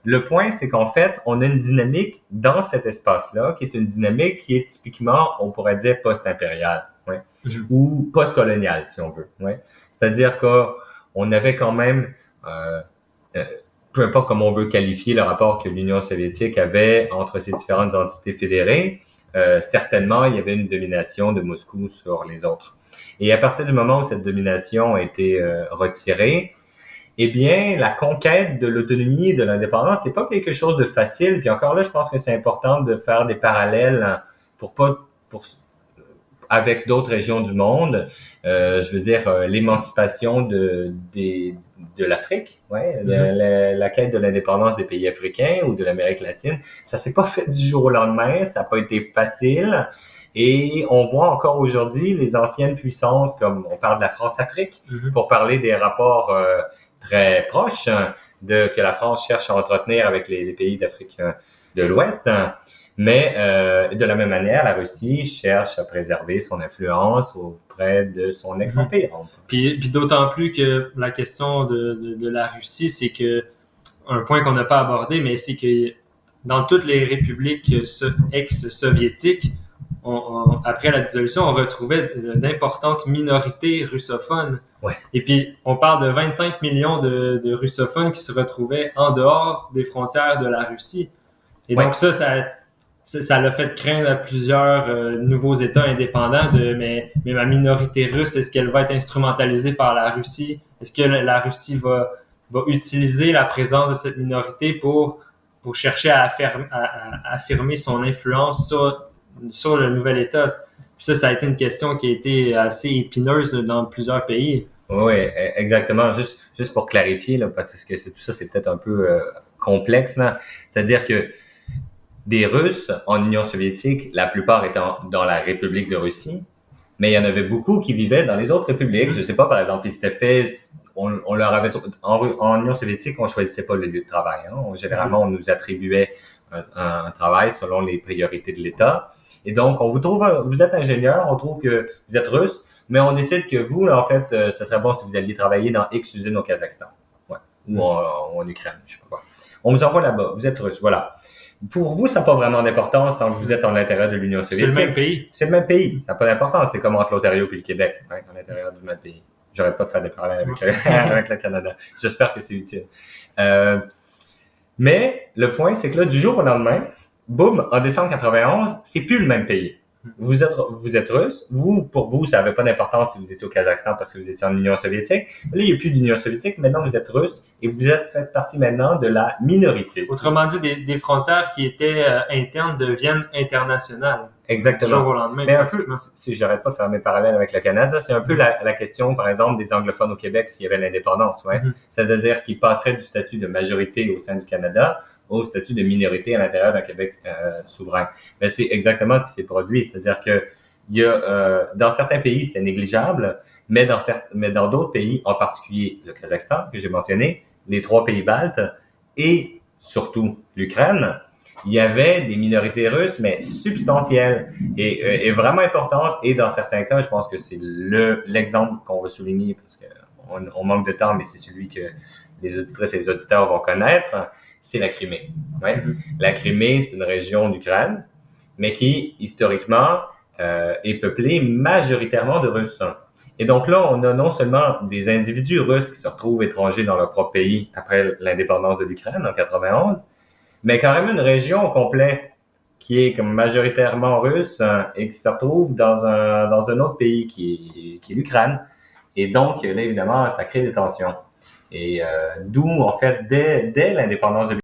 le point, c'est qu'en fait, on a une dynamique dans cet espace-là qui est une dynamique qui est typiquement, on pourrait dire, post-impériale, ouais, ou post-coloniale, si on veut. Ouais. C'est-à-dire qu'on avait quand même, peu importe comment on veut qualifier le rapport que l'Union soviétique avait entre ces différentes entités fédérées, certainement, il y avait une domination de Moscou sur les autres. Et à partir du moment où cette domination a été retirée, eh bien, la conquête de l'autonomie et de l'indépendance, c'est pas quelque chose de facile. Puis encore là, je pense que c'est important de faire des parallèles pour avec d'autres régions du monde. Je veux dire, l'émancipation de l'Afrique, ouais, la quête de l'indépendance des pays africains ou de l'Amérique latine, ça s'est pas fait du jour au lendemain, ça n'a pas été facile. Et on voit encore aujourd'hui les anciennes puissances, comme on parle de la France-Afrique, pour parler des rapports très proches que la France cherche à entretenir avec les pays d'Afrique de l'Ouest. Mais de la même manière, la Russie cherche à préserver son influence auprès de son ex-empire. Puis d'autant plus que la question de la Russie, c'est que un point qu'on n'a pas abordé, mais c'est que dans toutes les républiques ex-soviétiques, après la dissolution, on retrouvait d'importantes minorités russophones. Ouais. Et puis, on parle de 25 millions de russophones qui se retrouvaient en dehors des frontières de la Russie. Et donc ça l'a fait craindre à plusieurs nouveaux États indépendants mais ma minorité russe, est-ce qu'elle va être instrumentalisée par la Russie? Est-ce que la Russie va utiliser la présence de cette minorité pour chercher à affirmer son influence sur le nouvel État? Puis ça a été une question qui a été assez épineuse dans plusieurs pays. Oui, exactement. Juste pour clarifier, là, parce que tout ça, c'est peut-être un peu complexe, là. C'est-à-dire que des Russes en Union soviétique, la plupart étant dans la République de Russie, mais il y en avait beaucoup qui vivaient dans les autres républiques. Je sais pas, par exemple, ils s'étaient fait, on leur avait, en Union soviétique, on choisissait pas le lieu de travail. Hein. Généralement, on nous attribuait un travail selon les priorités de l'État. Et donc, on vous trouve, vous êtes ingénieur, on trouve que vous êtes russe, mais on décide que vous, là, en fait, ça serait bon si vous alliez travailler dans X usine au Kazakhstan, ouais, ou en Ukraine, je sais pas quoi. On vous envoie là-bas, vous êtes russe, voilà. Pour vous, ça n'a pas vraiment d'importance tant que vous êtes en l'intérieur de l'Union soviétique. C'est le même pays. C'est le même pays. Ça n'a pas d'importance. C'est comme entre l'Ontario et le Québec, hein, à l'intérieur du même pays. J'aurais pas de faire des parallèles avec le Canada. J'espère que c'est utile. Mais le point, c'est que là, du jour au lendemain, boum, en décembre 91, c'est plus le même pays. Vous êtes russe. Pour vous, ça n'avait pas d'importance si vous étiez au Kazakhstan parce que vous étiez en Union soviétique. Mais là, il n'y a plus d'Union soviétique. Maintenant, vous êtes russe et vous faites partie maintenant de la minorité. Autrement dit, des frontières qui étaient internes deviennent internationales. Exactement. Du jour au lendemain. Mais un peu, si j'arrête pas de faire mes parallèles avec le Canada, c'est un peu la question, par exemple, des anglophones au Québec s'il y avait l'indépendance. Ouais? C'est-à-dire qu'ils passeraient du statut de majorité au sein du Canada au statut de minorité à l'intérieur d'un Québec souverain. Mais c'est exactement ce qui s'est produit. C'est-à-dire que dans certains pays, c'était négligeable, mais dans d'autres pays, en particulier le Kazakhstan, que j'ai mentionné, les 3 pays baltes et surtout l'Ukraine, il y avait des minorités russes, mais substantielles et vraiment importantes. Et dans certains cas, je pense que c'est l'exemple qu'on va souligner parce qu'on manque de temps, mais c'est celui que les auditrices et les auditeurs vont connaître. C'est la Crimée. Ouais. La Crimée, c'est une région d'Ukraine, mais qui, historiquement, est peuplée majoritairement de Russes. Et donc là, on a non seulement des individus russes qui se retrouvent étrangers dans leur propre pays après l'indépendance de l'Ukraine en 91, mais quand même une région au complet qui est comme majoritairement russe et qui se retrouve dans un autre pays qui est l'Ukraine. Et donc, là, évidemment, ça crée des tensions. Et d'où, en fait, dès l'indépendance de